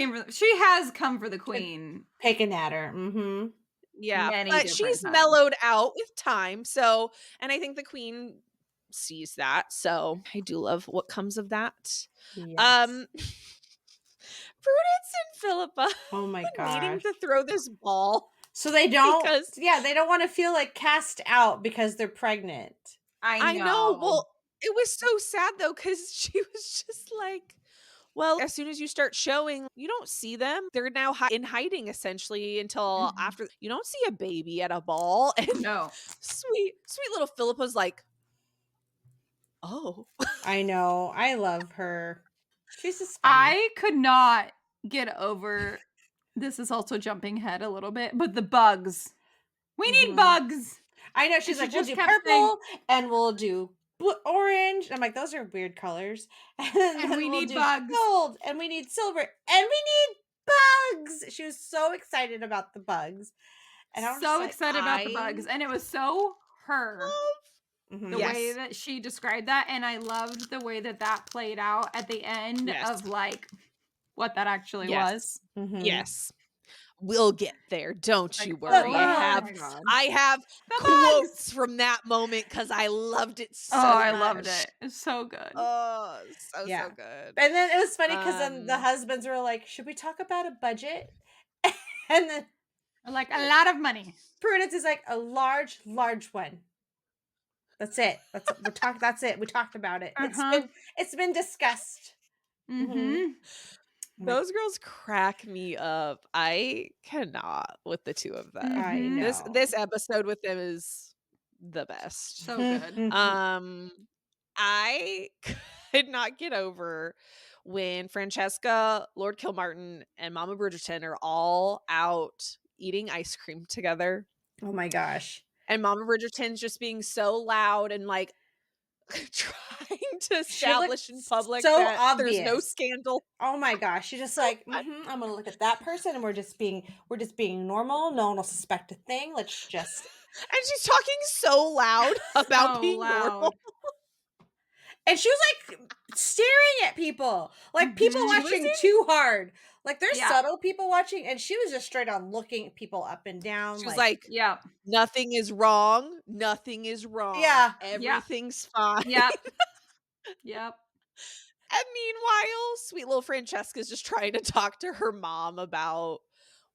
has come for the Queen. Picking at her. Yeah, but she's mellowed out with time. So, and I think the Queen sees that. So I do love what comes of that. Yes. Prudence and Philippa. Oh my god. Needing to throw this ball. So they don't they don't want to feel like cast out because they're pregnant. I know. Well, it was so sad though, because she was just like, well, as soon as you start showing, you don't see them. They're now in hiding essentially until after. You don't see a baby at a ball. And no. Sweet little Philippa's like, oh. I know. I love her. She's just I could not get over, this is also jumping ahead a little bit, but the bugs. We need bugs. I know. She's like, we'll do purple and we'll do orange. I'm like, those are weird colors. And we need bugs. Gold and we need silver and we need bugs. She was so excited about the bugs. And I was so excited about the bugs. And it was so her. The Yes. way that she described that. And I loved the way that played out at the end of like what that actually was. Yes. We'll get there. Don't you Like, worry. oh I have quotes from that moment because I loved it so much. I loved it. It's so good. Oh, so good. And then it was funny because then the husbands were like, should we talk about a budget? And then like a lot of money. Prudence is like a large one. That's it. That's it. We talked about it. It's been discussed. Mm-hmm. Those girls crack me up. I cannot with the two of them. I know. This episode with them is the best. So good. I could not get over when Francesca, Lord Kilmartin, and Mama Bridgerton are all out eating ice cream together. Oh my gosh. And Mama Bridgerton's just being so loud and like trying to establish in public so that obvious. there's no scandal. Oh my gosh. She's just like, I'm gonna look at that person and we're just being normal. No one will suspect a thing. Let's just And she's talking so loud about being normal. And she was like staring at people. Like people watching too hard. Like there's subtle people watching, and she was just straight on looking people up and down. She was like, yeah, nothing is wrong. Nothing is wrong. Yeah. Everything's fine. Yep. Yep. And meanwhile, sweet little Francesca's just trying to talk to her mom about,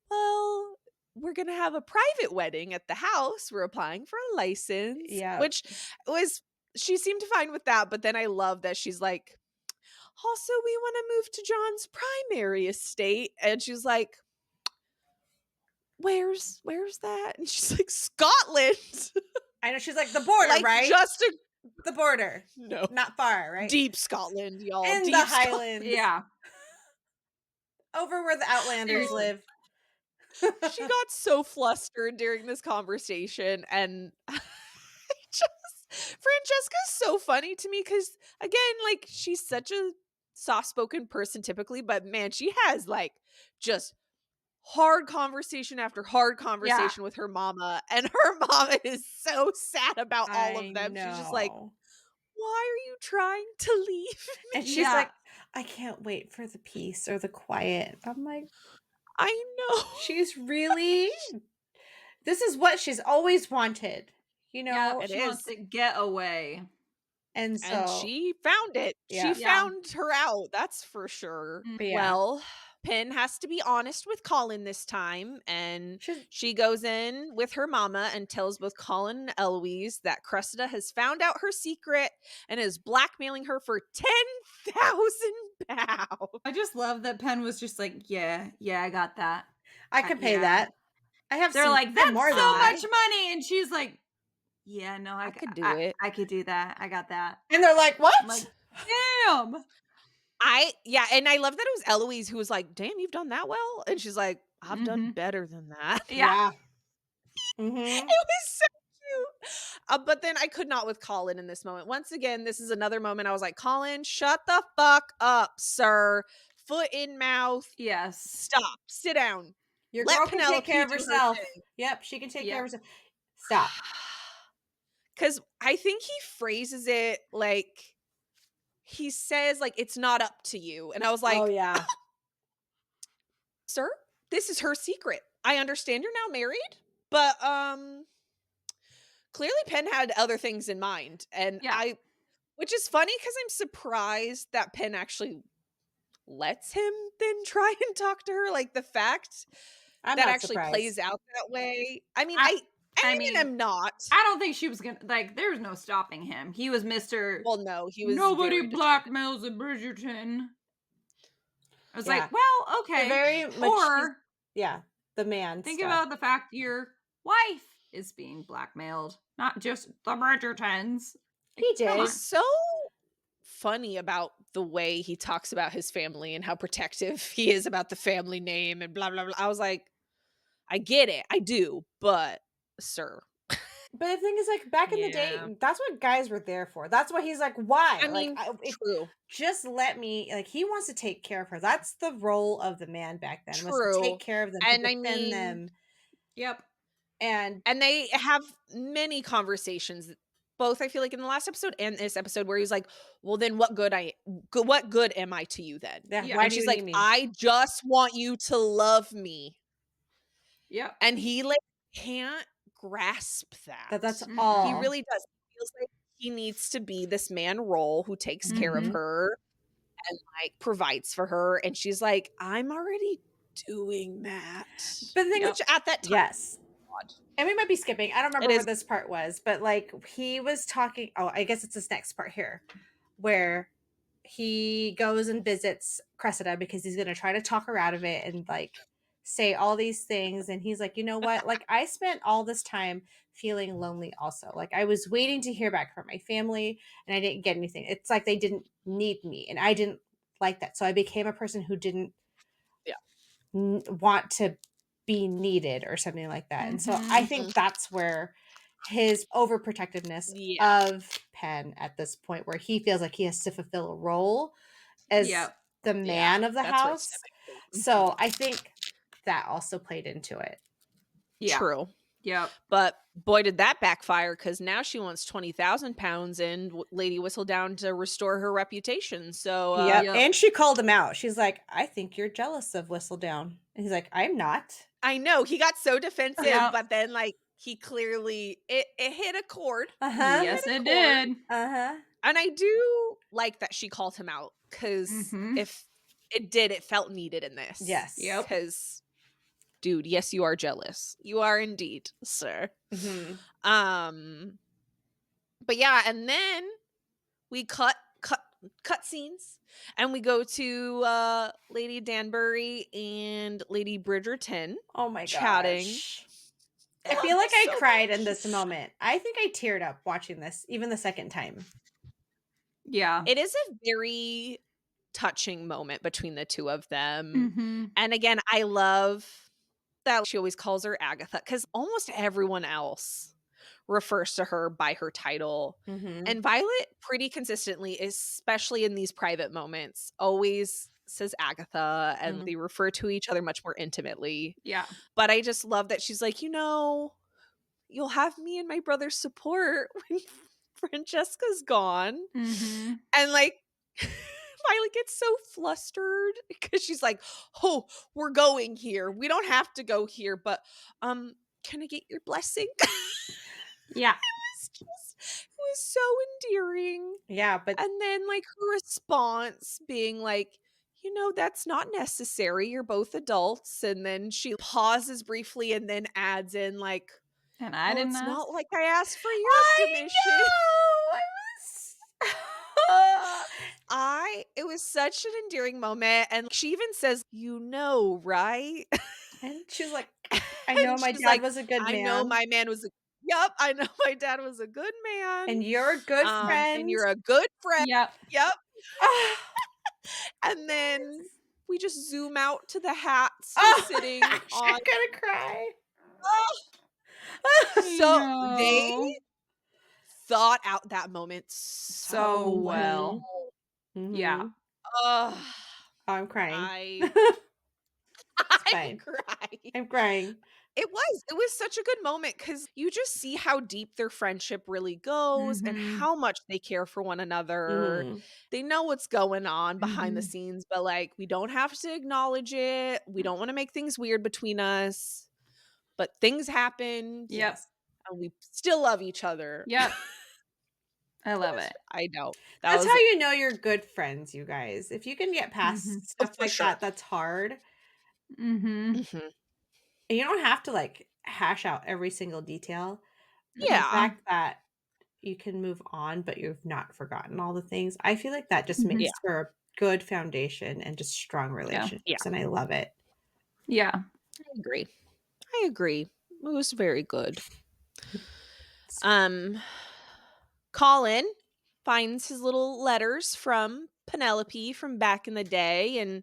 well, we're going to have a private wedding at the house. We're applying for a license. Yeah. Which was, she seemed fine with that. But then I love that she's like, also, we want to move to John's primary estate. And she's like, where's that? And she's like, Scotland. I know. She's like, the border, like, right? Just the border. No. Not far, right? Deep Scotland, y'all. In Deep the Highlands. Yeah. Over where the Outlanders live. She got so flustered during this conversation, and Francesca's so funny to me because, again, like, she's such a soft-spoken person typically, but man, she has like just hard conversation after hard conversation with her mama, and her mama is so sad about all of them. She's just like, why are you trying to leave me? And she's like, I can't wait for the peace or the quiet. I'm like, I know. She's really, this is what she's always wanted. You know, she wants to get away. And she found it. She found her out. That's for sure. Well, Pen has to be honest with Colin this time, and she goes in with her mama and tells both Colin and Eloise that Cressida has found out her secret and is blackmailing her for 10,000 pounds. I just love that Pen was just like, yeah, I got that. I can pay that. They're like, that's more so much money, and she's like, yeah, no, I could do it. I could do that. I got that. And they're like, what? I'm like, damn. And I love that it was Eloise who was like, damn, you've done that well? And she's like, I've done better than that. Yeah. It was so cute. But then I could not with Colin in this moment. Once again, this is another moment I was like, Colin, shut the fuck up, sir. Foot in mouth. Yes. Stop. Sit down. Your girl can take care of herself. Yep, she can take care of herself. Stop. Because I think he phrases it like, he says, like, it's not up to you. And I was like, oh, yeah. Sir, this is her secret. I understand you're now married, but clearly Pen had other things in mind. And which is funny because I'm surprised that Pen actually lets him then try and talk to her. Like, the fact that actually plays out that way. I mean, I'm not. I don't think she was gonna, like, there's no stopping him. He was Mr. Well, no, he was. Nobody blackmails a Bridgerton. I was like, well, okay. Very much, the man. Think about the fact your wife is being blackmailed, not just the Bridgertons. He did. He's so funny about the way he talks about his family and how protective he is about the family name and blah, blah, blah. I was like, I get it. I do. But, sir. But the thing is, like, back in the day, that's what guys were there for. That's why he's like, why? I mean, true. Just let me, like, he wants to take care of her. That's the role of the man back then, was to take care of them, and defend them. Yep. And they have many conversations, both I feel like in the last episode and this episode, where he's like, well, then what good am I to you then? Yeah. And she's like, I just want you to love me. Yep. And he like can't grasp that. That's all. He really does. He feels like he needs to be this man role who takes care of her and like provides for her. And she's like, I'm already doing that? But the thing Which at that time, yes. God. And we might be skipping. I don't remember It where is. this part was, but like he was talking. Oh, I guess it's this next part here where he goes and visits Cressida because he's going to try to talk her out of it and like say all these things. And he's like, you know what? Like I spent all this time feeling lonely also. Like I was waiting to hear back from my family and I didn't get anything. It's like they didn't need me and I didn't like that. So I became a person who didn't Yeah. want to be needed or something like that. And so I Mhm. think that's where his overprotectiveness Yeah. of Penn at this point, where he feels like he has to fulfill a role as Yep. the man of the That's where it's house. stemming from. So I think that also played into it. Yeah. True. Yep. But boy, did that backfire because now she wants 20,000 pounds and Lady Whistledown to restore her reputation. So, Yep. Yep. And she called him out. She's like, I think you're jealous of Whistledown. And he's like, I'm not. I know he got so defensive, Yep. but then like he clearly it hit a chord. Uh-huh. Yes, it chord. did. Uh-huh. And I do like that she called him out because Mhm. if it did, it felt needed in this. Yes. Yep. Because, dude, yes, you are jealous. You are indeed, sir. Mm-hmm. But yeah, and then we cut scenes and we go to Lady Danbury and Lady Bridgerton Oh my chatting. gosh. I feel like I So cried much. in this moment. I think I teared up watching this, even the second time. Yeah. It is a very touching moment between the two of them. Mhm. And again, I love that she always calls her Agatha because almost everyone else refers to her by her title. Mm-hmm. And Violet pretty consistently, especially in these private moments, always says Agatha and they refer to each other much more intimately. Yeah. But I just love that she's like, you'll have me and my brother's support when Francesca's gone. Mhm. And like Violet gets so flustered because she's like, oh, we're going here. We don't have to go here, but can I get your blessing? Yeah. It was so endearing. Yeah, but And then like her response being like, that's not necessary. You're both adults. And then she pauses briefly and then adds in like, And I well, didn't it's ask. not like I asked for your I permission. know. It was such an endearing moment. And she even says, right? And she's like, I know And my she's dad like, was a good I know man. my man was yep, I know my dad was a good man. And you're a good And friend. you're a good friend. Yep. Yep. Oh, And then we just zoom out to the hat still oh sitting I'm on. gonna cry. I So they know. thought out that moment So so well. well. Mm-hmm. Yeah. Ugh, Oh, I'm crying. I'm Fine. crying. I'm crying. It was such a good moment because you just see how deep their friendship really goes and Mhm. how much they care for one another. Mm-hmm. They know what's going on behind the Mhm. scenes, but like we don't have to acknowledge it. We don't want to make things weird between us, but things happened Yep. and we still love each other. Yep. I love it. I know. That That's was how you know you're good friends, you guys. If you can get Mhm. past stuff for like sure. that's hard. Mhm. Mhm. And you don't have to like hash out every single detail. But the Yeah. fact that you can move on, but you've not forgotten all the things, I feel like that just Mhm. makes Yeah. for a good foundation and just strong Yeah. relationships. And I love it. Yeah. I agree. It was very good. Colin finds his little letters from Penelope from back in the day and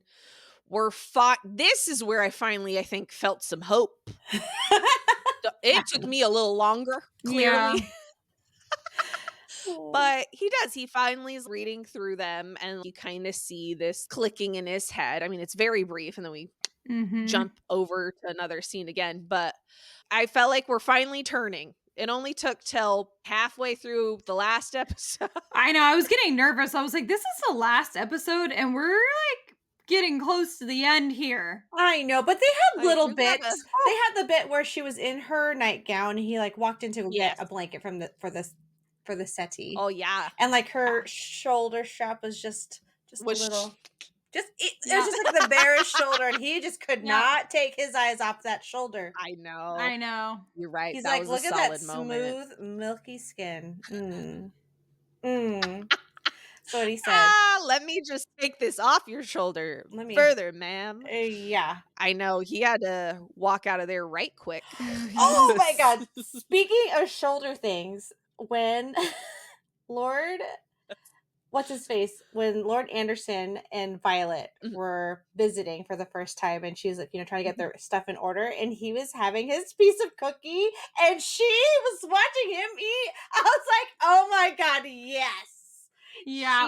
this is where I think felt some hope. It took me a little longer, Yeah. clearly. But he does. He finally is reading through them and you kind of see this clicking in his head. I mean, it's very brief and then we Mhm. jump over to another scene again, but I felt like we're finally turning. It only took till halfway through the last episode. I know. I was getting nervous. I was like, this is the last episode and we're like getting close to the end here. I know, but they had little You bits. gotta- They had the bit where she was in her nightgown and he like walked in to go get Yes. a blanket from the settee. Oh yeah. And like her shoulder strap was just a Was little It was just like the barest shoulder, and he just could Yep. not take his eyes off that shoulder. I know. I know. You're right. He's That like, was a "Look at that solid moment. smooth, milky skin." That's what he said. Let me just take this off your shoulder Let me further, ma'am. yeah. I know he had to walk out of there right quick. Mhm. Oh my god. Speaking of shoulder things, when Lord what's his face? When Lord Anderson and Violet Mhm. were visiting for the first time and she was like, trying to get Mhm. their stuff in order, and he was having his piece of cookie and she was watching him eat. I was like, oh my god, yes. Yeah.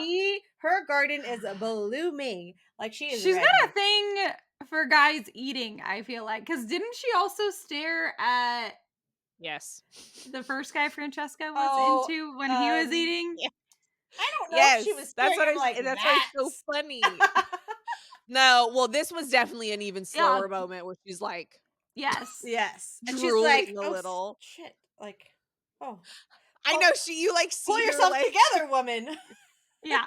Her garden is blooming. Like she is She's got ready. a thing for guys eating, I feel like. Because didn't she also stare at Yes. the first guy Francesca was Oh, into when he was um, eating? Yeah. I don't know if she was Yes. That's staring what at I him say. like That's why it's that. so funny. No, well, this was definitely an even Yeah. slower moment where she's like Yes. Yes. And she's like, drooling a oh little. shit. Like, oh, I know you like pull see her yourself like together, woman. Yeah.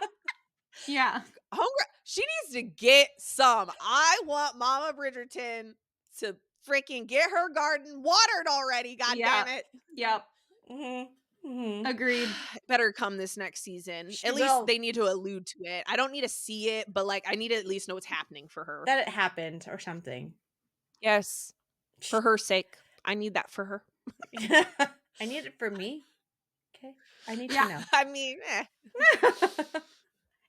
Yeah. hungry. She needs to get some. I want Mama Bridgerton to freaking get her garden watered already. God Yeah. damn it. Yep. Mm-hmm. Agreed. Better come this next season. She At least will. they need to allude to it. I don't need to see it, but like I need to at least know what's happening for her. That it happened or something. Yes. For her sake. I need that for her. I need it for me. Okay. I need Yeah. to know. I mean,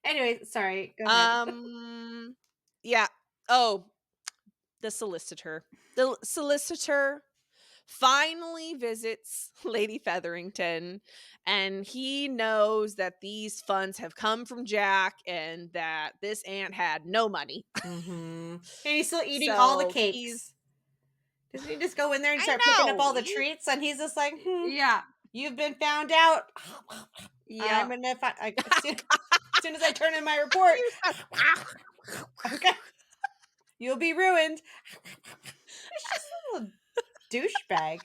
Anyway, sorry. Go ahead. Yeah. Oh, the solicitor. The solicitor finally visits Lady Featherington, and he knows that these funds have come from Jack and that this aunt had no money. And he's still eating all the So cakes. Doesn't he just go in there and I start picking up know. all the treats? And he's just like, Yeah. you've been found out. I'm Yep. gonna find as soon as I turn in my report. Okay. You'll be ruined. It's just a little douchebag.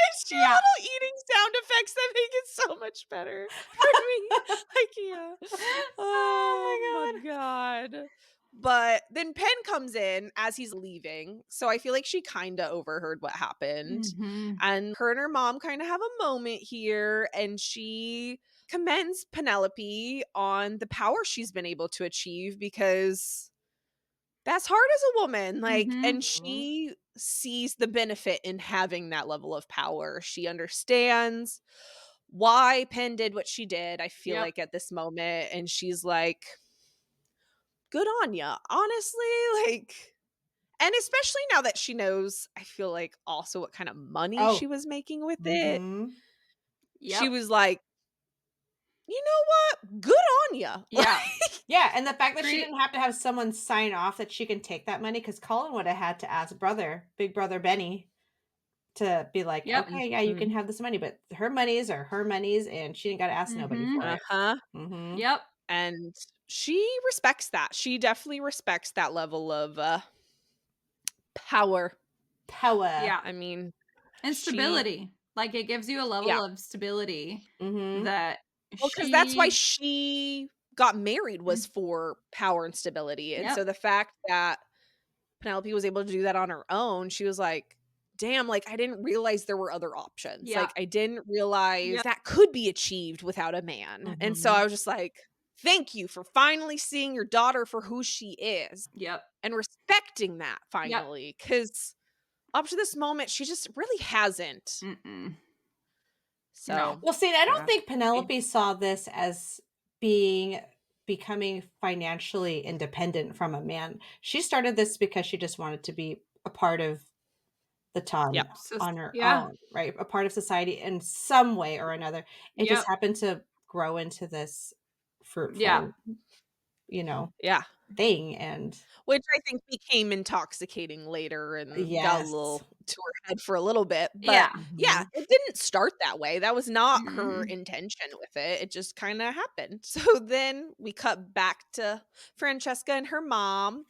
It's your little eating sound effects that make it so much better for me. I can't. Oh my god. But then Penn comes in as he's leaving. So I feel like she kind of overheard what happened. Mhm. And her and her mom kind of have a moment here. And she commends Penelope on the power she's been able to achieve because that's hard as a woman. Like, Mhm. and she sees the benefit in having that level of power. She understands why Penn did what she did, I feel Yep. like at this moment. And she's like, good on ya. Honestly, like, and especially now that she knows, I feel like also what kind of money she was making with it. She Yep. was like, you know what? Good on ya. Yeah. Yeah, and the fact that she Great. didn't have to have someone sign off that she can take that money, because Colin would have had to ask big brother Benny, to be like, Yep. okay, yeah, you can Mhm. have this money, but her monies are her monies, and she didn't got to ask nobody Mhm. for it. Uh-huh. Yep. And she respects that. She definitely respects that level of power. Power. Yeah. I mean, And she stability. Like it gives you a level yeah. of stability Mm-hmm. that Well, because that's why she she got married was for power and stability. And Yep. so the fact that Penelope was able to do that on her own, she was like, damn, like I didn't realize there were other options. Yeah. Like I didn't realize Yep. that could be achieved without a man. And so I was just like, thank you for finally seeing your daughter for who she is Yep. and respecting that Yep. finally. Because up to this moment, she just really hasn't. Mm-mm. No. So, Well, see, I don't yeah. think Penelope saw this as becoming financially independent from a man. She started this because she just wanted to be a part of the Yep. town So on her yeah. own, right? A part of society in some way or another. It just Yep. happened to grow into this Yeah. fruitful, you know, Yeah. thing. And Which I think became intoxicating later and got a yes. little to her head for a little bit. But Yeah. yeah, Mhm. it didn't start that way. That was not her Mm-mm. intention with it. It just kind of happened. So then we cut back to Francesca and her mom.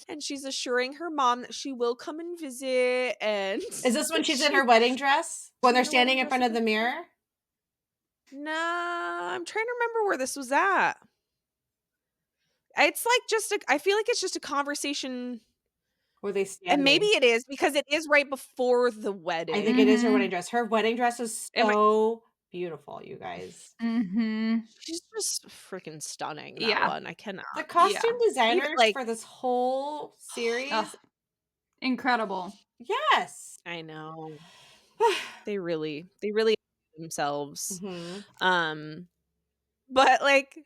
And she's assuring her mom that she will come and visit. And Is this when she's in her she wedding dress? When she's they're in her wedding standing in dress front of again. the mirror? Nah, I'm trying to remember where this was at. It's like just a I feel like it's just a conversation, Were they and maybe standing? it is because it is right before the I think it wedding. is her wedding Mhm. dress. Her wedding dress is Am I so beautiful, you guys. Mhm. She's just freaking stunning, that Yeah. one, I cannot. The costume Yeah. Even, designers like for this whole Ugh, series, incredible. yes. I know. They really themselves. Mhm. Um, but, like,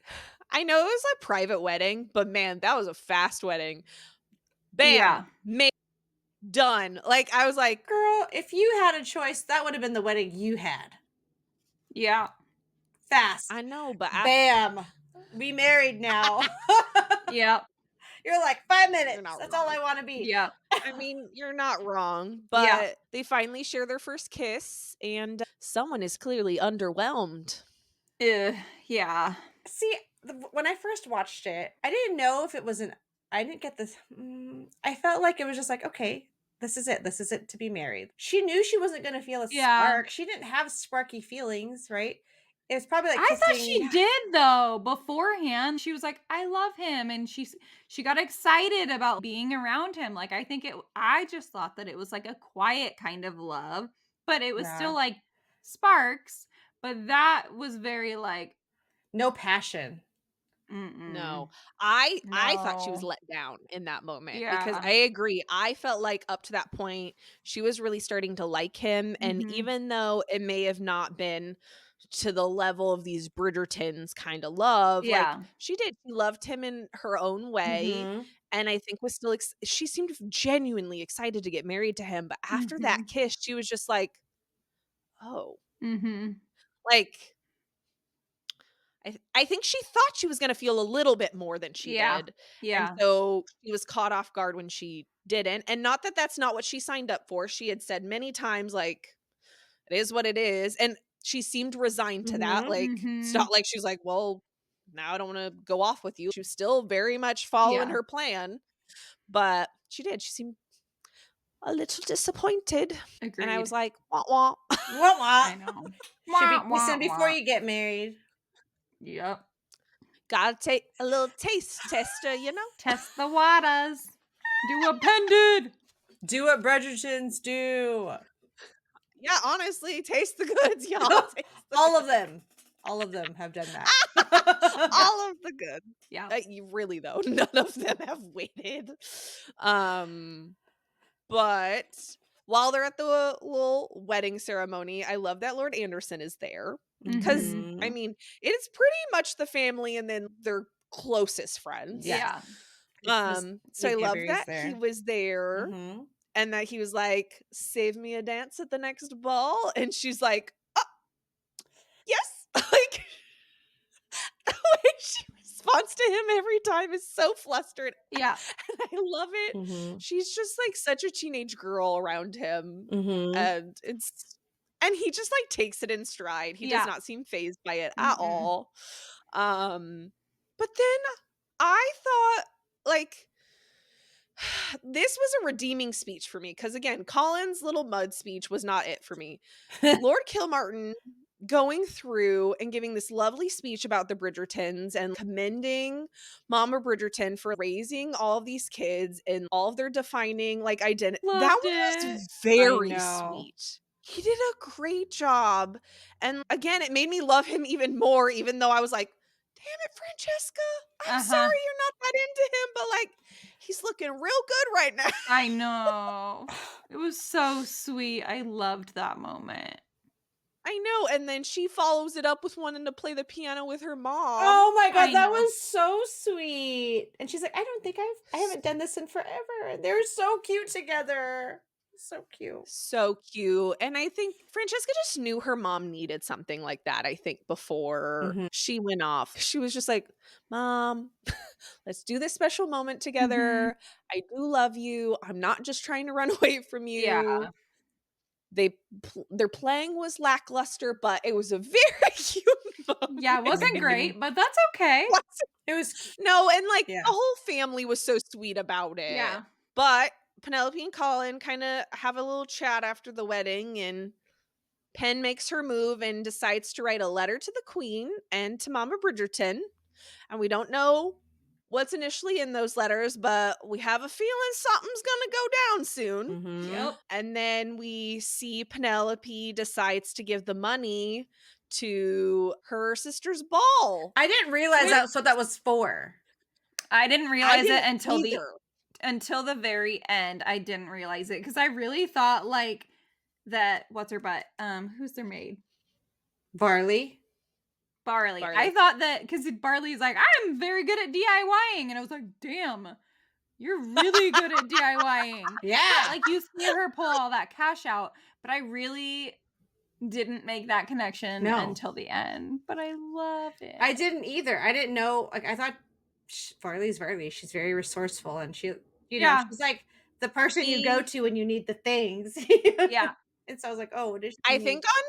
I know it was a private wedding, but man, that was a fast wedding. Bam! Yeah. Made, done. Like, I was like, Girl, if you had a choice, that would have been the wedding you had. Yeah. Fast. I know, but Bam. We married now. Yep. You're like 5 you're minutes. not That's all wrong. I want to be. Yep. I mean, you're not wrong, Yep. but they finally share their first kiss, and someone is clearly underwhelmed. Ugh, yeah. See, when I first watched it, I didn't know if it was an. I didn't get this. I felt like it was just like, okay, this is it. This is it to be married. She knew she wasn't going to feel a Yeah. spark. She didn't have sparky feelings, right? It was probably like I thought kissing. she did though beforehand. She was like, "I love him," and she got excited about being around him. Like I just thought that it was like a quiet kind of love, but it was still Yeah. like sparks, but that was very like, No passion. mm-mm. No. I thought she was No. let down in that moment because Yeah. I agree. I felt like up to that point, she was really starting to like him, and Mhm. even though it may have not been to the level of these Bridgertons kinda love, like, Yeah. she loved him in her own way, Mhm. and I think was still she seemed genuinely excited to get married to him, but after that Mhm. kiss, she was just like, "Oh." Mhm. Like, I think she thought she was gonna feel a little bit more than she Yeah. did, and Yeah. so she was caught off guard when she didn't, and not that that's not what she signed up for. She had said many times, like, "It is what it is," and she seemed resigned to that, Mhm. like, it's not Mhm. like she was like, "Well, now I don't wanna go off with you." She was still very much following Yeah. her plan, but she did. She seemed a little disappointed, and I was Agreed. like, "Wah, wah." Wah wah. I know. Should be Wah, kissing wah, before wah. you get married. Yep. Gotta take a little taste tester, you know? Test the waters. Do appended. Do what Bridgertons do. Yeah, honestly, taste the goods, y'all. Taste the All of goods. them. All of them have done that. All of the goods. Yeah. You really though, none of them have waited. Um, but while they're at the little wedding ceremony, I love that Lord Anderson is there because Mhm. I Mhm. mean, it is pretty much the family and then their closest friends. Yes. Yeah. It's Miss So I Big love Every's that he there. was there Mhm. and that he was like, "Save me a dance at the next ball," and she's like, "Yes." Like, the way she responds to him every time is so flustered, Yeah. and I love it. Mhm. She's just, like, such a teenage girl around him, Mhm. and he just, like, takes it in stride. He does Yeah. not seem fazed by it at Mm-mm. all. But then I thought, like, this was a redeeming speech for me because again, Colin's little mud speech was not it for me. Lord Kilmartin going through and giving this lovely speech about the Bridgertons and commending Mama Bridgerton for raising all of these kids and all of their defining like identity. That Loved one it. was I very know. sweet. He did a great job. And again, it made me love him even more, even though I was like, damn it, Francesca. I'm Uh-huh. sorry you're not that into him, but like he's looking real good right now. I know. It was so sweet. I loved that moment. I know. And then she follows it up with wanting to play the piano with her mom. Oh my god, I that know. was so sweet. And she's like, "I don't think I haven't done this in forever." And they're so cute together. So cute. So cute. And I think Francesca just knew her mom needed something like that, I think, before Mhm. she went off. She was just like, Mom, let's do this special moment Mhm. together. I do love you. I'm not just trying to run away from Yeah. you. Their playing was lackluster, but it was a very cute Yeah, it wasn't moment. Mhm. great, but that's okay. It was cu No, and like the yeah. whole family was so sweet about it. Yeah. But Penelope and Colin kind of have a little chat after the wedding, and Pen makes her move and decides to write a letter to the Queen and to Mama Bridgerton. And we don't know what's initially in those letters, but we have a feeling something's gonna go down soon. Mhm. Yep. And then we see Penelope decides to give the money to her sister's ball. I didn't realize that's what that was for. I didn't I realize it didn't until either. the very end. I didn't realize it because I really thought like that. What's her butt? Who's their maid? Barley. Barley. I Barley. thought that because Barley's like, I'm very good at DIYing, and I was like, damn, you're really good at DIYing. Yeah. But, like you see her pull all that cash out, but I really didn't make that connection until the end. But I love it. I didn't either. I didn't know. Like I thought, Barley's Barley. She's very resourceful, and she, you know, she's like the person you go to when you need the things. Yeah. And so I was like, oh, what does she I need? think on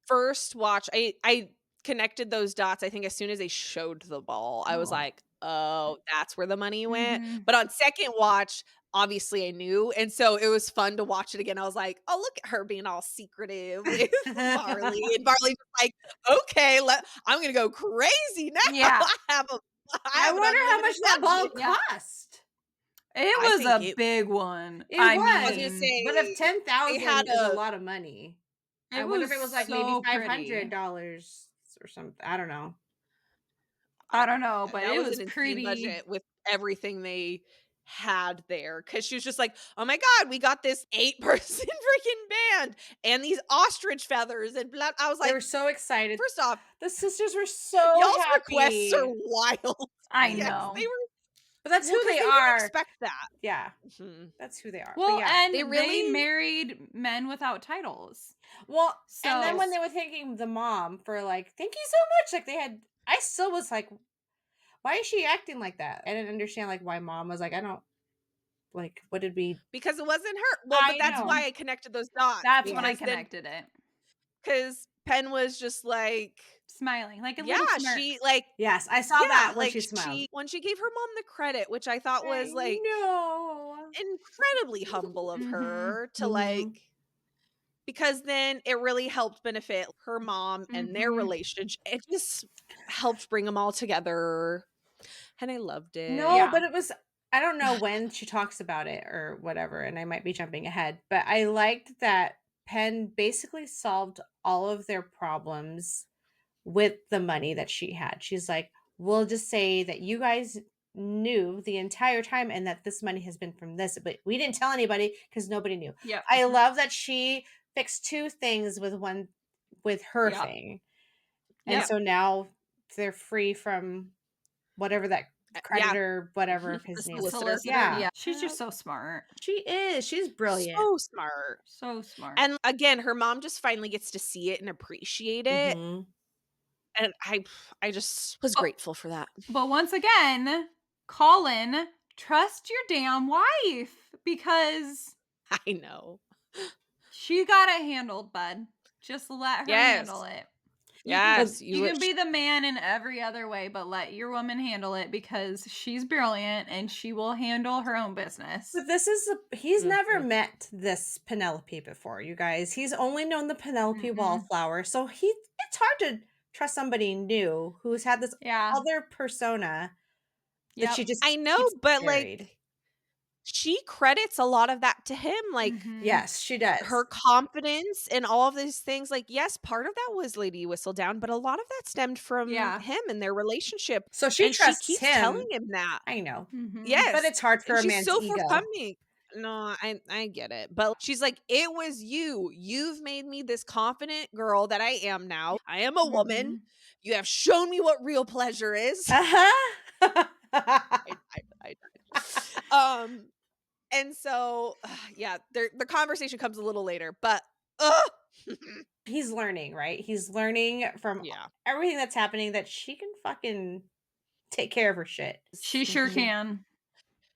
first watch, I connected those dots. I think as soon as they showed the ball, I was like, oh, that's where the money went. Mhm. But on second watch, obviously I knew. And so it was fun to watch it again. I was like, oh, look at her being all secretive with Barley. And Barley's like, okay, I'm going to go crazy now. Yeah. I wonder how much that ball cost. It was a big one. I mean, was gonna say, but if 10,000 is a lot of money, I wonder if it was like maybe $500 or something. I don't know. I don't know, but that it was an pretty budget with everything they had there, because she was just like, oh my god, we got this 8-person freaking band and these ostrich feathers and blah. I was like, they were so excited. First off, the sisters were so y'all's happy. requests are wild. I know. They were, but that's who they didn't are. expect that. Yeah, that's who they are. Well, yeah, and they married men without titles. Well, and then when they were thanking the mom for like, thank you so much, like they had, I still was like, why is she acting like that? I didn't understand like why mom was like, I don't like, what did we? Because it wasn't her. Well, but that's why I connected those dots. That's when I connected it. Because Penn was just like smiling, like a little smirk. she like yes, I saw that when like she smiled. When she gave her mom the credit, which I thought was like incredibly humble of her to like, because then it really helped benefit her mom and their relationship. It just helped bring them all together, and I loved it. No, but it was, I don't know when she talks about it or whatever, and I might be jumping ahead, but I liked that Penn basically solved all of their problems with the money that she had. She's like, we'll just say that you guys knew the entire time and that this money has been from this, but we didn't tell anybody because nobody knew. Yeah. I love that she fixed two things with her thing. And so now they're free from whatever that creditor, whatever his name is. Yeah. She's just so smart. She is. She's brilliant. So smart. So smart. And again, her mom just finally gets to see it and appreciate it. And I just was grateful for that. But once again, Colin, trust your damn wife, because I know she got it handled, bud. Just let her handle it. Yes, you can be the man in every other way, but let your woman handle it, because she's brilliant and she will handle her own business. But this is he's never met this Penelope before, you guys. He's only known the Penelope Wallflower, so it's hard to trust somebody new who's had this other persona that she just I know, but like she credits a lot of that to him. Like, yes, she does. Her confidence and all of these things. Like, yes, part of that was Lady Whistledown, but a lot of that stemmed from him and their relationship. So she trusts keeps him. telling him that. I know. Yes, but it's hard for a man's ego. Forthcoming. No, I get it. But she's like, it was you. You've made me this confident girl that I am now. I am a woman. You have shown me what real pleasure is. And so, the conversation comes a little later, but he's learning, right? He's learning from everything that's happening that she can fucking take care of her shit. She sure can.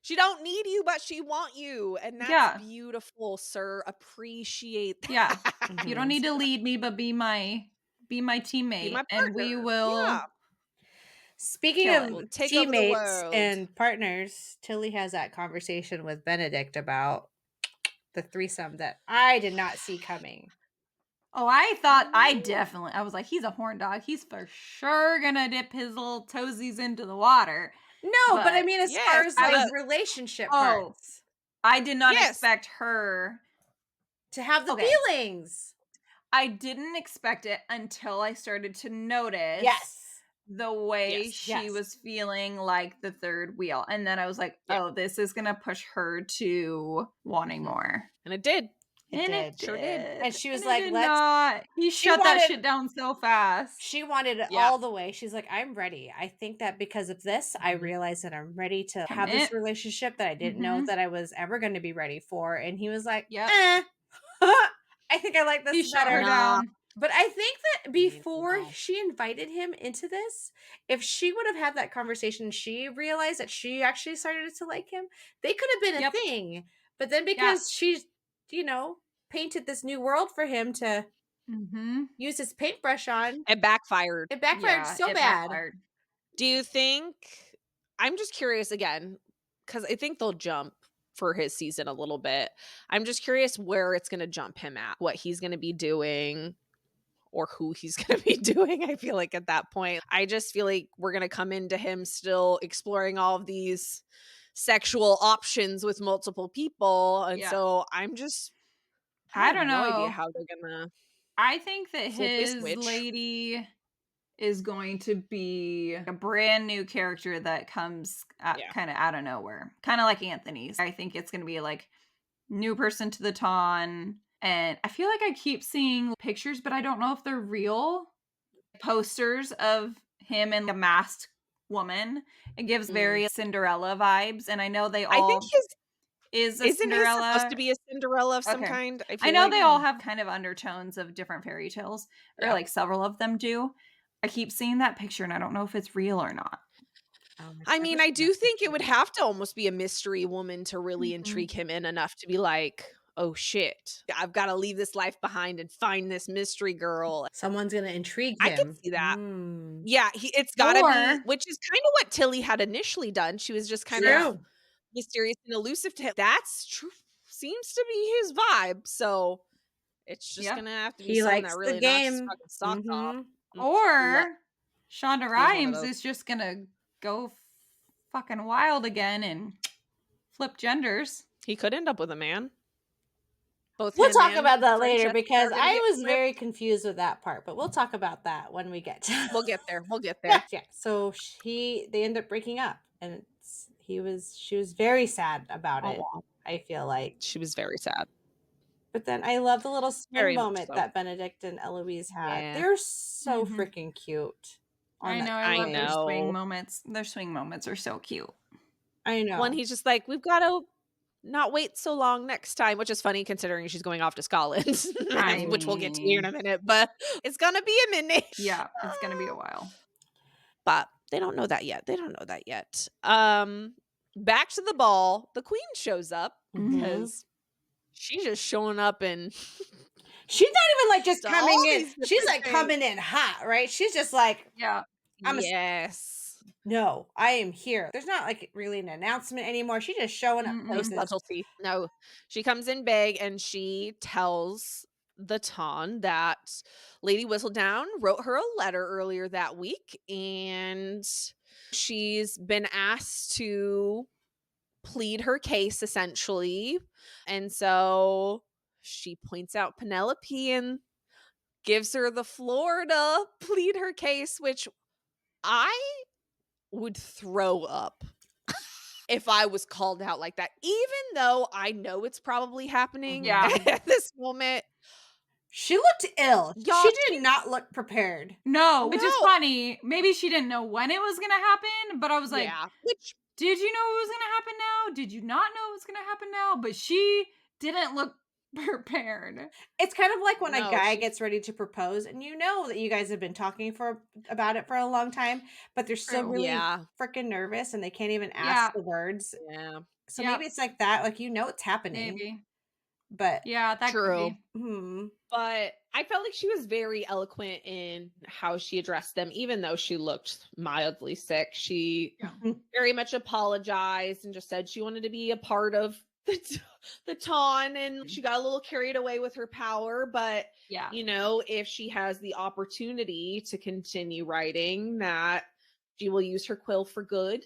She don't need you, but she want you. And that's beautiful, sir. Appreciate that. Yeah. You don't need to lead me, but be my teammate. And we will. Speaking of teammates and partners, Tilly has that conversation with Benedict about the threesome that I did not see coming. Oh, I was like, he's a horn dog. He's for sure gonna dip his little toesies into the water. No, but I But mean, as Yes, far as, I like, was relationship oh, parts, I did not yes, expect her to have the okay. feelings. I didn't expect it until I started to notice Yes. the way yes, she Yes. was feeling like the third wheel. And then I was like, yeah, oh, this is gonna push her to wanting mhm, more. and it did. It And it did. Sure did. And did. she And was it like, did "Let's." not. He She shut that wanted shit down so fast. she wanted it Yeah. all the way. She's like, "I'm ready. I think that because of this, I Mhm. realized that I'm ready to have this Commit. relationship that I didn't know Mhm. that I was ever gonna be ready for." And he was like, Yep. "Eh, I think I like He this shut her better." No, down. But I think that before no. she invited him into this, if she would have had that conversation, she realized that she actually started to like him, they could have been a Yep. thing. But then Yeah. because she's, you know, painted this new world for him to Mhm. use his paintbrush on, It backfired. it backfired Yeah, so it bad. backfired. Do you think I'm just curious again, because I think they'll jump for his season a little bit. I'm just curious where it's gonna jump him at, what he's gonna be doing or who he's gonna be doing, I feel like at that point. I just feel like we're gonna come into him still exploring all of these sexual options with multiple people, and Yeah. so I I have don't no idea know. how they're gonna I think that flip a his switch. lady is going to be a brand new character that comes Yeah. kind of out of nowhere. Kind of like Anthony's. I think it's going to be like new person to the ton. And I feel like I keep seeing pictures, but I don't know if they're real posters of him and a masked woman. It gives Mm. very Cinderella vibes. And I know they I think all his is a isn't his supposed to Cinderella. be a Cinderella of some Okay. kind? I I feel know like. they all have kind of undertones of different fairy tales, or Yeah. like several of them do. I keep seeing that picture and I don't know if it's real or not. I've I never mean, I seen that do think it picture. would have to almost be a mystery woman to really Mhm. intrigue him in enough to be like, "Oh shit, I've gotta leave this life behind and find this mystery girl." Someone's gonna intrigue I could him. see that. Mm. Yeah, it's gotta be, Or which is kinda what Tilly had initially done. She was just kind of yeah, True. mysterious and elusive to him. That's true, seems to be his vibe, so it's just yep. gonna have to be He someone that likes the really knocks his game. fucking socks off. Mhm. Mm, let Or Shonda be one of Rhimes those. is just gonna go fucking wild again and flip genders. He could end up with a man. Both We'll him talk and about that later Francesca because are gonna get I was very flipped. confused with that part, but we'll talk about that when we get to We'll get there, we'll get Yeah, there. yeah. So they end up breaking up and she was very sad about it, Aw. I feel like. She was very sad. But then I love the little swing Very much moment so. that Benedict and Eloise had. Yeah. They're so Mhm. freaking cute on I that know, I I love their swing. swing know. moments. Their swing moments are so cute. I When know. he's just like, "We've gotta not wait so long next time," which is funny considering she's going off to Scotland, I which we'll get to here in a mean, minute, but it's gonna be a minute. yeah, it's gonna be a while. But they don't know that yet. They don't know that yet. Back to the ball, the queen shows up Mhm. Mhm. because she's just showing up and She's not even like just to all coming in. these She's different like things. coming in hot, right? She's just like, Yeah. I'm a Yes. no, I am here. There's not like really an announcement anymore. She's just showing up No Mm-mm. places. subtlety. No. She comes in big and she tells the Ton that Lady Whistledown wrote her a letter earlier that week and she's been asked to plead her case essentially. And so she points out Penelope and gives her the floor to plead her case, which I would throw up if I was called out like that, even though I know it's probably happening Yeah. Mhm. at this moment. She looked ill. Y'all, She did not look prepared. No, which is no. funny. Maybe she didn't know when it was gonna happen, but I was like, Yeah, which did you know it was gonna happen now? Did you not know it was gonna happen now? But she didn't look prepared. It's kind of like when a no, guy she gets ready to propose and you know that you guys have been talking for about it for a long time, but they're still True. really yeah, freaking nervous and they can't even ask Yeah. the words. yeah, So Yep. maybe it's like that, like you know it's happening, Maybe. but Yeah, that could true. be. hmm. But I felt like she was very eloquent in how she addressed them, even though she looked mildly sick. She Yeah. very much apologized and just said she wanted to be a part of the Ton, and she got a little carried away with her power. But Yeah. you know, if she has the opportunity to continue writing, that she will use her quill for good.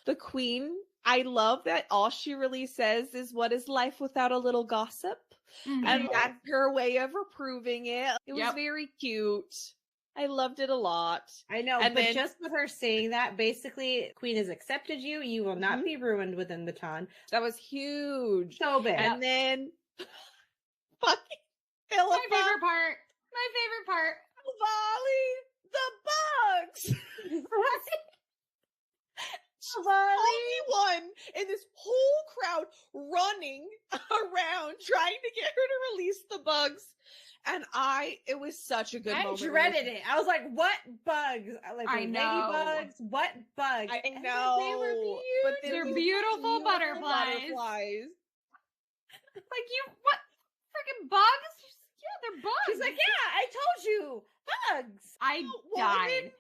The queen, I love that all she really says is, "What is life without a little gossip?" And that's her way of approving it. It was very cute. I loved it a lot. I know, And but then just with her saying that, basically, Queen has accepted you. You will not be ruined within the ton. that was huge. So big. And then fucking Philippa. My favorite part. My favorite part. Volley, the bugs. Only one in this whole crowd running around trying to get her to release the bugs. And it was such a good moment. I dreaded it. I was like, what bugs? Like, I know. ladybugs? What bugs? I know. They were beautiful. But they're beautiful butterflies. Like, what? Freaking bugs? Yeah, they're bugs. She's like, yeah, I told you. Bugs. I died.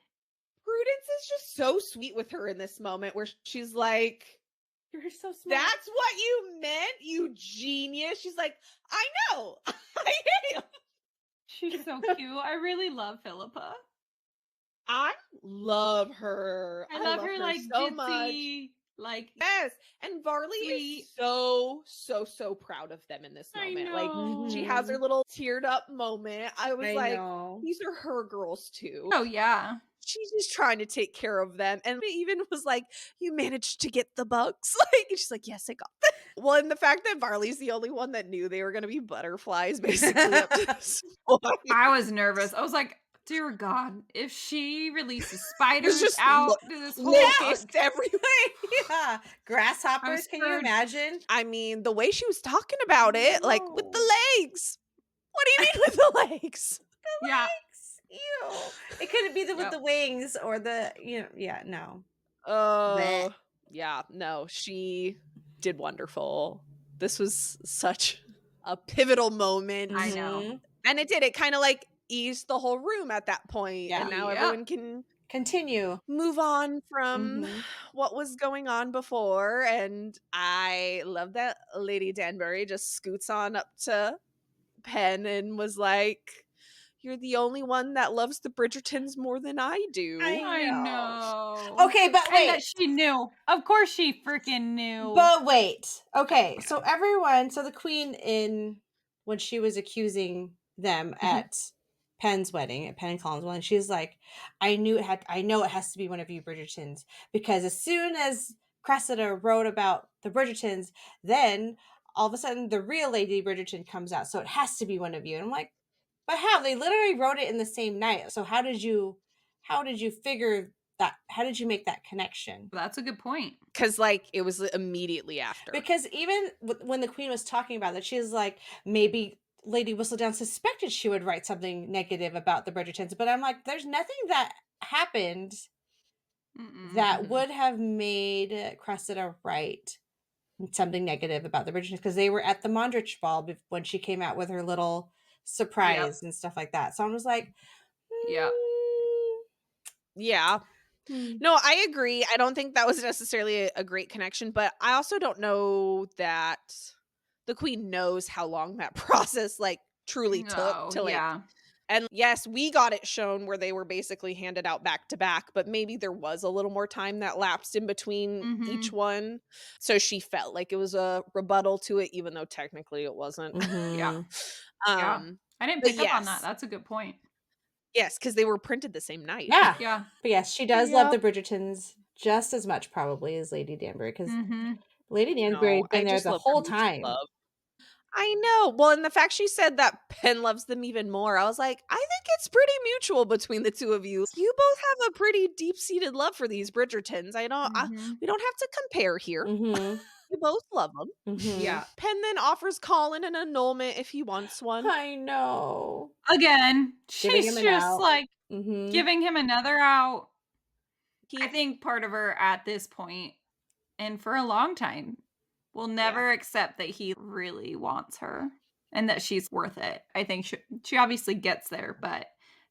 Prudence is just so sweet with her in this moment where she's like, you're so smart. That's what you meant, you genius. She's like, I know. I am. She's so cute. I really love Philippa. I love her. I love her like so ditzy, much. like yes. And Varley is so proud of them in this moment. Like she has her little teared up moment. I was these are her girls too. Oh yeah. She's just trying to take care of them. And it even was like, you managed to get the bugs. Like, and she's like, yes, I got them. Well, and the fact that Varley's the only one that knew they were going to be butterflies, basically. Up to this point. I was nervous. I was like, dear God, if she releases spiders just out to this whole locusts everywhere. Yeah. Grasshoppers, can you imagine? I mean, the way she was talking about it, like with the legs. What do you mean with the legs? The legs. Ew. It couldn't be with the wings or the, no. Oh, yeah, no, she did wonderful. This was such a pivotal moment. I know. And it kind of like eased the whole room at that point. Yeah. And now everyone can continue. Move on from what was going on before. And I love that Lady Danbury just scoots on up to Pen and was like, you're the only one that loves the Bridgertons more than I do. I know. know. Okay, but wait. And that she knew. Of course she freaking knew. But wait. Okay, so the queen when she was accusing them at Pen's wedding, at Pen and Colin's wedding, she's like, I know it has to be one of you Bridgertons, because as soon as Cressida wrote about the Bridgertons, then all of a sudden the real Lady Bridgerton comes out, so it has to be one of you. And I'm like, but how? They literally wrote it in the same night. So how did you figure that? How did you make that connection? That's a good point. Because like it was immediately after. Because even when the queen was talking about it, she was like, maybe Lady Whistledown suspected she would write something negative about the Bridgertons. But I'm like, there's nothing that happened that would have made Cressida write something negative about the Bridgertons, because they were at the Mondrich ball when she came out with her little surprise and stuff like that. So I was like, yeah. No, I agree. I don't think that was necessarily a great connection, but I also don't know that the queen knows how long that process like truly took to like. And yes, we got it shown where they were basically handed out back to back, but maybe there was a little more time that lapsed in between each one. So she felt like it was a rebuttal to it, even though technically it wasn't. Yeah. I didn't pick up on that. That's a good point. Yes, because they were printed the same night. Yeah. Yeah. But yes, she does love the Bridgertons just as much probably as Lady Danbury, because Lady Danbury had been there the whole time. I know. Well, and the fact she said that Pen loves them even more, I was like, I think it's pretty mutual between the two of you. You both have a pretty deep-seated love for these Bridgertons. I don't. We don't have to compare here. You both love them. Yeah. Pen then offers Colin an annulment if he wants one. I know. Again, she's just like giving him another out. I think part of her at this point, and for a long time, will never accept that he really wants her and that she's worth it. I think she obviously gets there, but I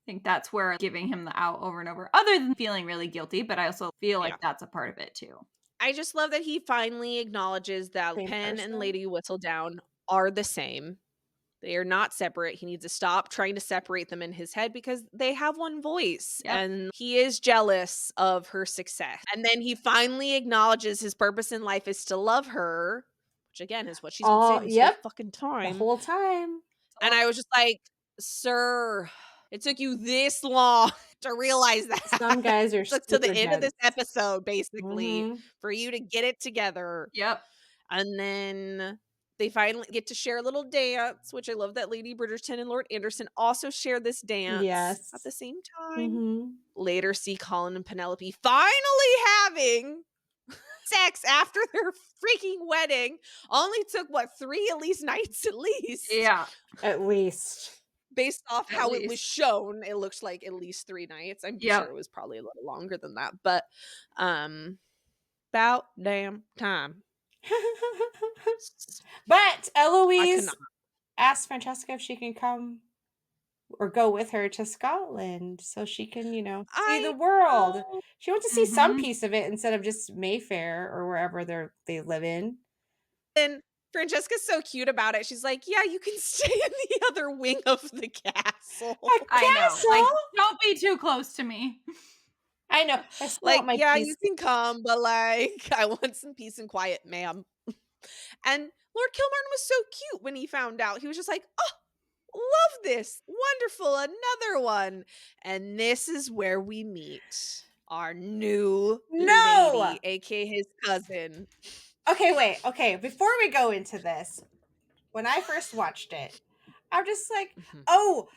think that's where giving him the out over and over, other than feeling really guilty, but I also feel like that's a part of it too. I just love that he finally acknowledges that Pen and Lady Whistledown are the same. They are not separate. He needs to stop trying to separate them in his head because they have one voice, Yep. and he is jealous of her success. And then he finally acknowledges his purpose in life is to love her, which again is what she's been Oh, saying this whole yep. fucking The time. whole time. And I was just like, "Sir, it took you this long to realize Some that." guys are It took to the super end of this dense. episode, basically, Mhm. for you to get it together. Yep. And then they finally get to share a little dance, which I love that Lady Bridgerton and Lord Anderson also share this dance at Yes. the same time. Mhm. Later, see Colin and Penelope finally having sex after their freaking wedding. Only took, what, 3 at least nights at least? Yeah. At least. Based off At how it was least. shown, it looks like at least 3 nights. I'm sure Yep. it was probably a little longer than that, but, about damn time. But I Eloise cannot. asked Francesca if she can come or go with her to Scotland so she can, see the I world. know. She wants to see some Mhm. piece of it instead of just Mayfair or wherever they live in. And Francesca's so cute about it. She's like, "Yeah, you can stay in the other wing of the A castle." I know. Like, castle? don't be too close to me. I know. I still Like, want my "Yeah, you peace. can come, but, like, I want some peace and quiet, ma'am." And Lord Kilmartin was so cute when he found out. He was just like, "Oh, love this. Wonderful. Another one." And this is where we meet our new No! lady, aka his cousin. Okay, wait. Okay, before we go into this, when I first watched it, I'm just like, Mhm. oh,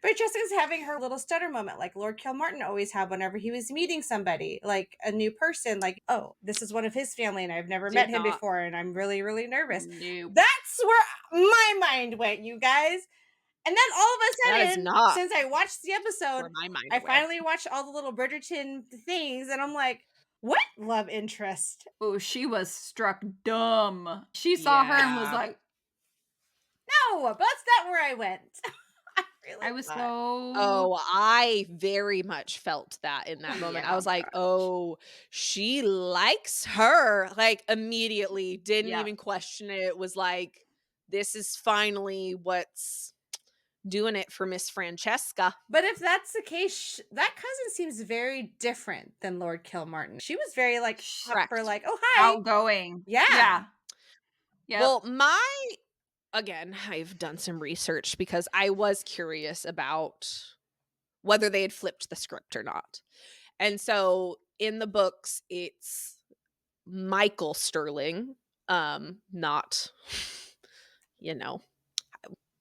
Francesca's having her little stutter moment, like Lord Kilmartin always had whenever he was meeting somebody, like a new person, like, oh, this is one of his family and I've never met Did him not. before and I'm really, really nervous. Nope. That's where my mind went, you guys. And then all of a That is sudden, not since I watched the episode, where my mind I went. finally watched all the little Bridgerton things and I'm like, what love interest? Oh, she was struck dumb. She saw her and was Yeah. like, No, but that's not where I went. I really I was thought. so Oh, I very much felt that in that oh, moment. yeah, I was like, gosh. "Oh, she likes her." Like, immediately, didn't Yep. even question it. Was like, "This is finally what's doing it for Miss Francesca." But if that's the case, that cousin seems very different than Lord Kilmartin. She was very like up for Correct. like, oh hi, Outgoing. yeah. Yeah. Yep. Well, again, I've done some research because I was curious about whether they had flipped the script or not. And so in the books, it's Michael Sterling, not, you know,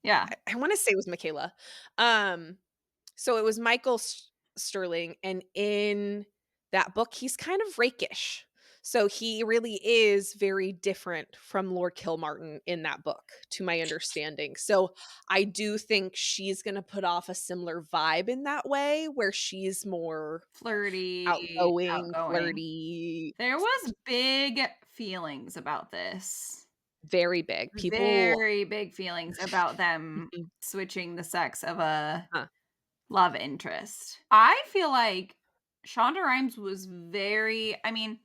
Yeah. I wanna say it was Michaela. Um, so it was Michael Sterling, and in that book, he's kind of rakish. So he really is very different from Lord Kilmartin in that book, to my understanding. So I do think she's gonna put off a similar vibe in that way, where she's more Flirty, outgoing, outgoing. flirty, There was big feelings about this. very big. People Very big feelings about them Mhm. switching the sex of a Huh. love interest. I feel like Shonda Rhimes was very I mean,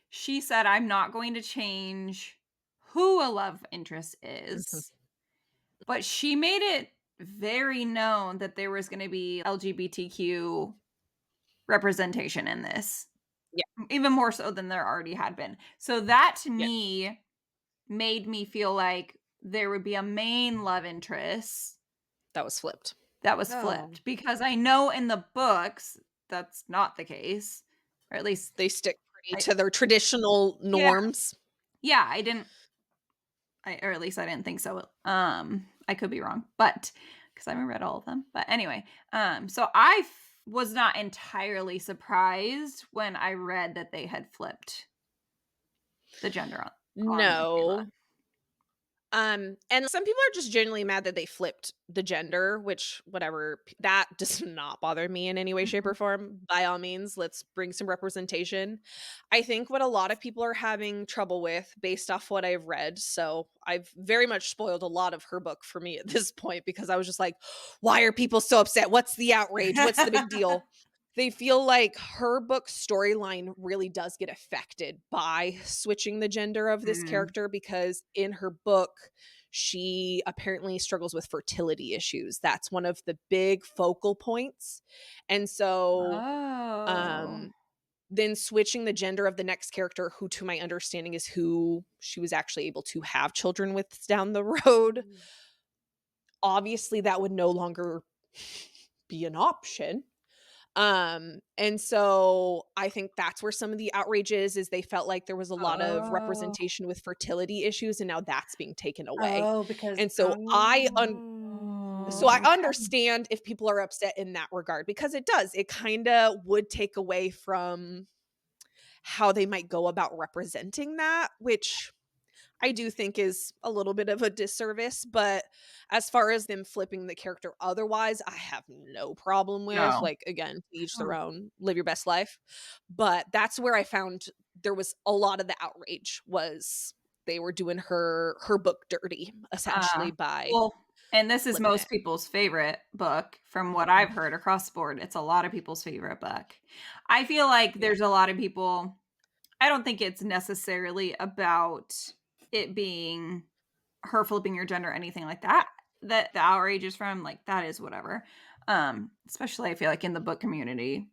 she said, "I'm not going to change who a love interest Mhm. is," but she made it very known that there was gonna be LGBTQ representation in this, Yeah, even more so than there already had been. So that to yeah, me made me feel like there would be a main love interest that was flipped. that was Oh, flipped because I know in the books that's not the case, or at least They stick pretty I to their traditional yeah, norms. yeah, I didn't or at least I didn't think so. I could be wrong, but because I haven't read all of them. But anyway, so was not entirely surprised when I read that they had flipped the gender on Kayla. No. And some people are just genuinely mad that they flipped the gender, which whatever, that does not bother me in any way, shape, Mhm. or form. By all means, let's bring some representation. I think what a lot of people are having trouble with based off what I've read. So I've very much spoiled a lot of her book for me at this point because I was just like, why are people so upset? What's the outrage? What's the big deal? They feel like her book storyline really does get affected by switching the gender of this Mm. character because in her book, she apparently struggles with fertility issues. That's one of the big focal points. And so Oh. then switching the gender of the next character, who to my understanding is who she was actually able to have children with down the road. Obviously that would no longer be an option. And so I think that's where some of the outrage is they felt like there was a lot of Oh. representation with fertility issues, and now that's being taken away. Oh, because And so so I Oh, okay. understand if people are upset in that regard, because it does. It kinda would take away from how they might go about representing that, which I do think is a little bit of a disservice, but as far as them flipping the character otherwise, I have no problem with, No. like, again, to each their Oh. own, live your best life. But that's where I found there was a lot of the outrage was they were doing her book dirty, essentially, by Well, and this is flipping most it. people's favorite book from what I've heard across the board. It's a lot of people's favorite book. I feel like Yeah. there's a lot of people I don't think it's necessarily about it being her flipping your gender or anything like that. That the outrage is from, like, that is whatever. Especially I feel like in the book community.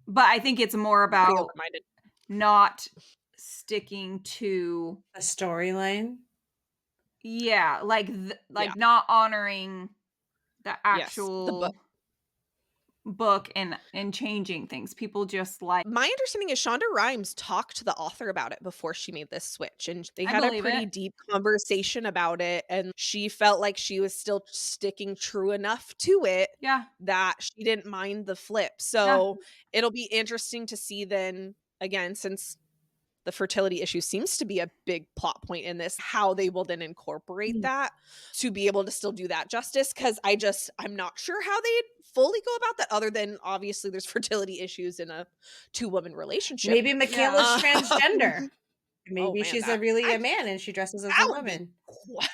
But I think it's more Pretty about open-minded. not sticking to a storyline. yeah, like Yeah. not honoring the Yes. The book. actual book and changing things. People just like My understanding is Shonda Rhimes talked to the author about it before she made this switch, and they I had a believe pretty it. deep conversation about it, and she felt like she was still sticking true enough to it Yeah. that she didn't mind the flip. Yeah. So, it'll be interesting to see then, again, since the fertility issue seems to be a big plot point in this, how they will then incorporate that to be able to still do that justice, 'cause I'm not sure how they'd fully go about that, other than obviously there's fertility issues in a two-woman relationship. Maybe Yeah. Michaela's transgender. Oh, Maybe man, she's that really I a man and she dresses as a that would be woman. qui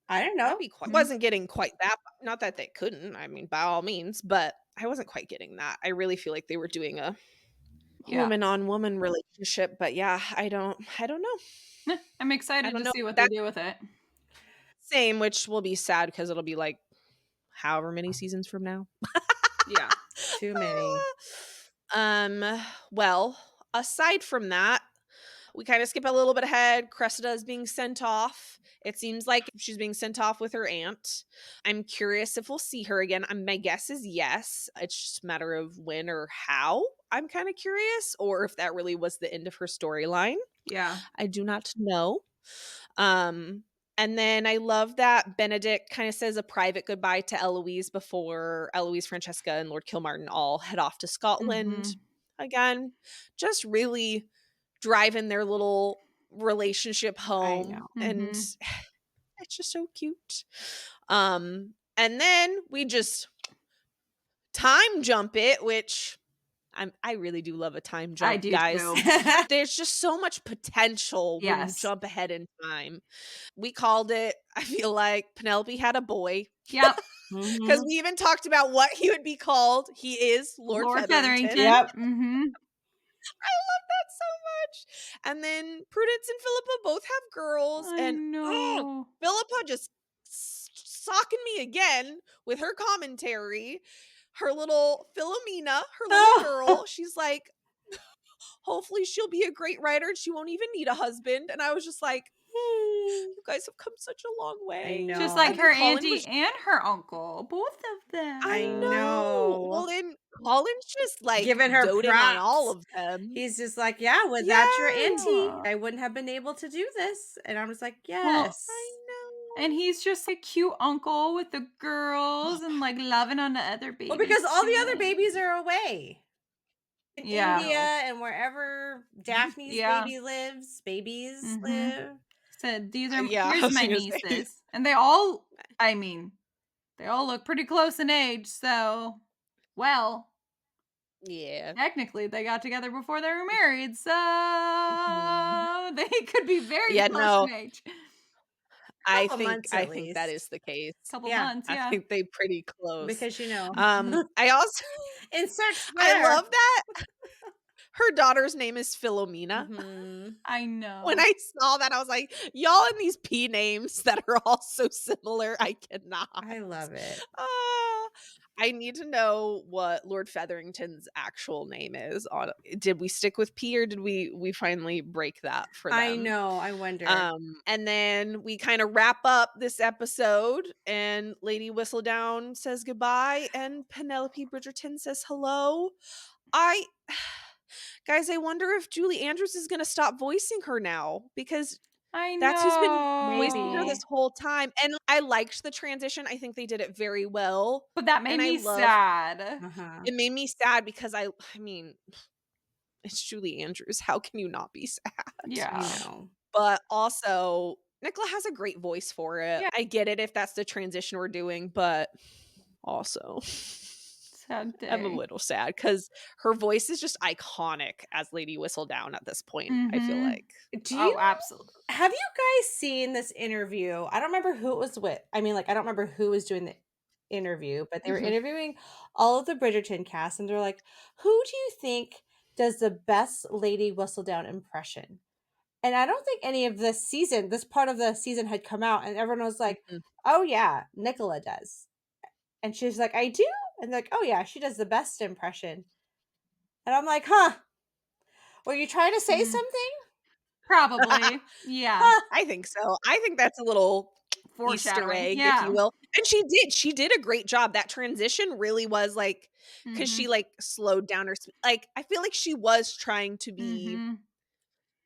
I don't that'd know. be quite Mhm. wasn't getting quite that, not that they couldn't, I mean, by all means, but I wasn't quite getting that. I really feel like they were doing a Yeah. woman-on-woman relationship, but yeah, I don't know. I'm I excited don't to know, see what but they that's do with it. same, which will be sad because it'll be, like, however many seasons from now. Yeah. Too many. Um, well, aside from that, we kinda skip a little bit ahead. Cressida is being sent off. It seems like she's being sent off with her aunt. I'm curious if we'll see her again. My guess is yes. It's just a matter of when or how. I'm kinda curious, or if that really was the end of her storyline. Yeah. I do not know. Um, and then I love that Benedict kind of says a private goodbye to Eloise before Eloise, Francesca, and Lord Kilmartin all head off to Scotland. Mhm. Again, just really driving their little relationship I home, know. and Mhm. it's just so cute. And then we just time jump it, which I really do love a time I jump, do guys. too. There's just so much potential when you Yes. jump ahead in time. We called it, I feel like Penelope had a boy, Yep. because Mhm. we even talked about what he would be called. He is Lord Lord Featherington. Featherington. Yep. Mhm. I love that so much. And then Prudence and Philippa both have girls, I and know. Philippa just socking me again with her commentary. Her little Philomena, her little girl, she's like, hopefully she'll be a great writer and she won't even need a husband. And I was just like, you guys have come such a long I way. Just know. like And then her Colin auntie was, and her uncle, both of I I them. know. know. Well, then Colin's just like Giving her doting on all props. of them. He's just like, "Yeah, without your auntie, Yes. Yeah. I wouldn't have been able to do this." And I'm just like, Well, I "Yes." and know. he's just a cute uncle with the girls and like loving on the other Well, because babies all the other too. babies are away in I Yeah. India know. and wherever Daphne's Yeah. babies Mhm. live. Said these are Yeah, I here's was my gonna say. nieces. And they all I mean, they all look pretty close in age, so well, Yeah. technically they got together before they were married, so Mhm. they could be very Yeah, close no, in age. Couple months I at think that is least. the case. Couple Yeah, months, I yeah. think they pretty close. because I also insert I swear. love that her daughter's name is Philomena. I know. When I saw that, I was like, y'all and these P names that are all so similar, I cannot. I love it. I need to know what Lord Featherington's actual name is. Did we stick with P, or did we finally break that for them? I know, I wonder. And then we kind of wrap up this episode, and Lady Whistledown says goodbye, and Penelope Bridgerton says hello. Guys, I wonder if Julie Andrews is going to stop voicing her now, because that's who's been voicing her this whole time. And I liked the transition. I think they did it very well. But that made me sad. It made me sad because I mean, it's Julie Andrews. How can you not be sad? Yeah. I know. But also, Nicola has a great voice for it. Yeah. I get it if that's the transition we're doing, but also sad day. I'm a little sad because her voice is just iconic as Lady Whistledown at this point, I feel like. Absolutely. Have you guys seen this interview? I don't remember who it was with. I mean, like, I don't remember who was doing the interview, but they were interviewing all of the Bridgerton cast, and they're like, who do you think does the best Lady Whistledown impression? And I don't think any of this part of the season had come out, and everyone was like, oh yeah, Nicola does. And she's like, I do? And they're like, oh yeah, she does the best impression. And I'm like, huh. Were you trying to say something? Probably. Yeah. I think so. I think that's a little Easter egg, if you will. And she did a great job. That transition really was like, because she like slowed down her, like, I feel like she was trying to be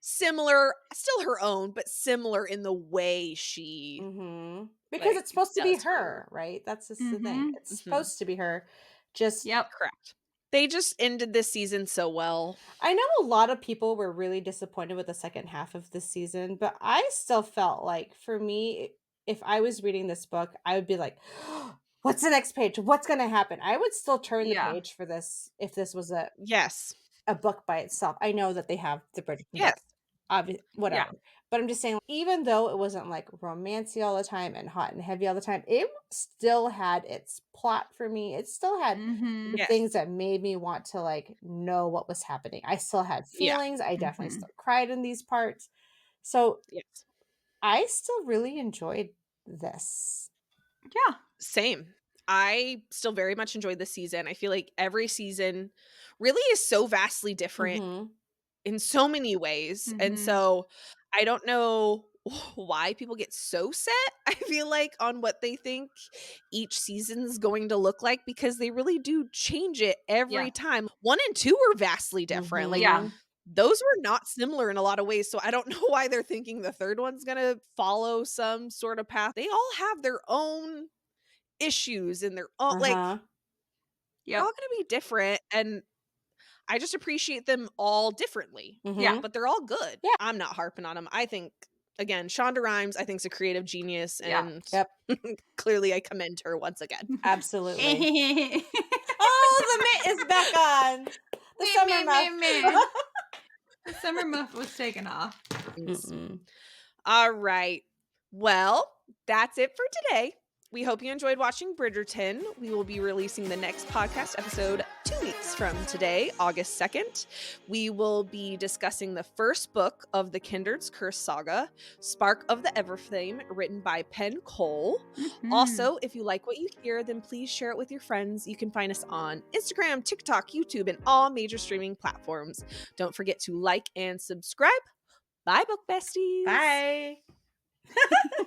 similar, still her own, but similar in the way she because it's supposed to be her, right? That's just the thing. It's supposed to be her. Just correct. They just ended this season so well. I know a lot of people were really disappointed with the second half of this season, but I still felt like, for me, if I was reading this book, I would be like, what's the next page? What's going to happen? I would still turn the page for this if this was a book by itself. I know that they have the Bridgerton book. Whatever. But I'm just saying, even though it wasn't like romancy all the time and hot and heavy all the time, it still had its plot for me. It still had the things that made me want to like know what was happening. I still had feelings. I definitely still cried in these parts. So I still really enjoyed this. Yeah. Same. I still very much enjoyed this season. I feel like every season really is so vastly different in so many ways. And so I don't know why people get so set, I feel like, on what they think each season's going to look like, because they really do change it every time. 1 and 2 were vastly different. Like, those were not similar in a lot of ways. So I don't know why they're thinking the third one's going to follow some sort of path. They all have their own issues and their own, like, they're all going to be different. And I just appreciate them all differently. But they're all good. I'm not harping on them. I think, again, Shonda Rhimes, I think, is a creative genius. And clearly I commend her once again. Absolutely. Oh, the mitt is back on. The summer muff. The summer muff was taken off. All right. Well, that's it for today. We hope you enjoyed watching Bridgerton. We will be releasing the next podcast episode 2 weeks from today, August 2nd. We will be discussing the first book of the Kindred's Curse saga, Spark of the Everflame, written by Penn Cole. Also, if you like what you hear, then please share it with your friends. You can find us on Instagram, TikTok, YouTube, and all major streaming platforms. Don't forget to like and subscribe. Bye, book besties. Bye.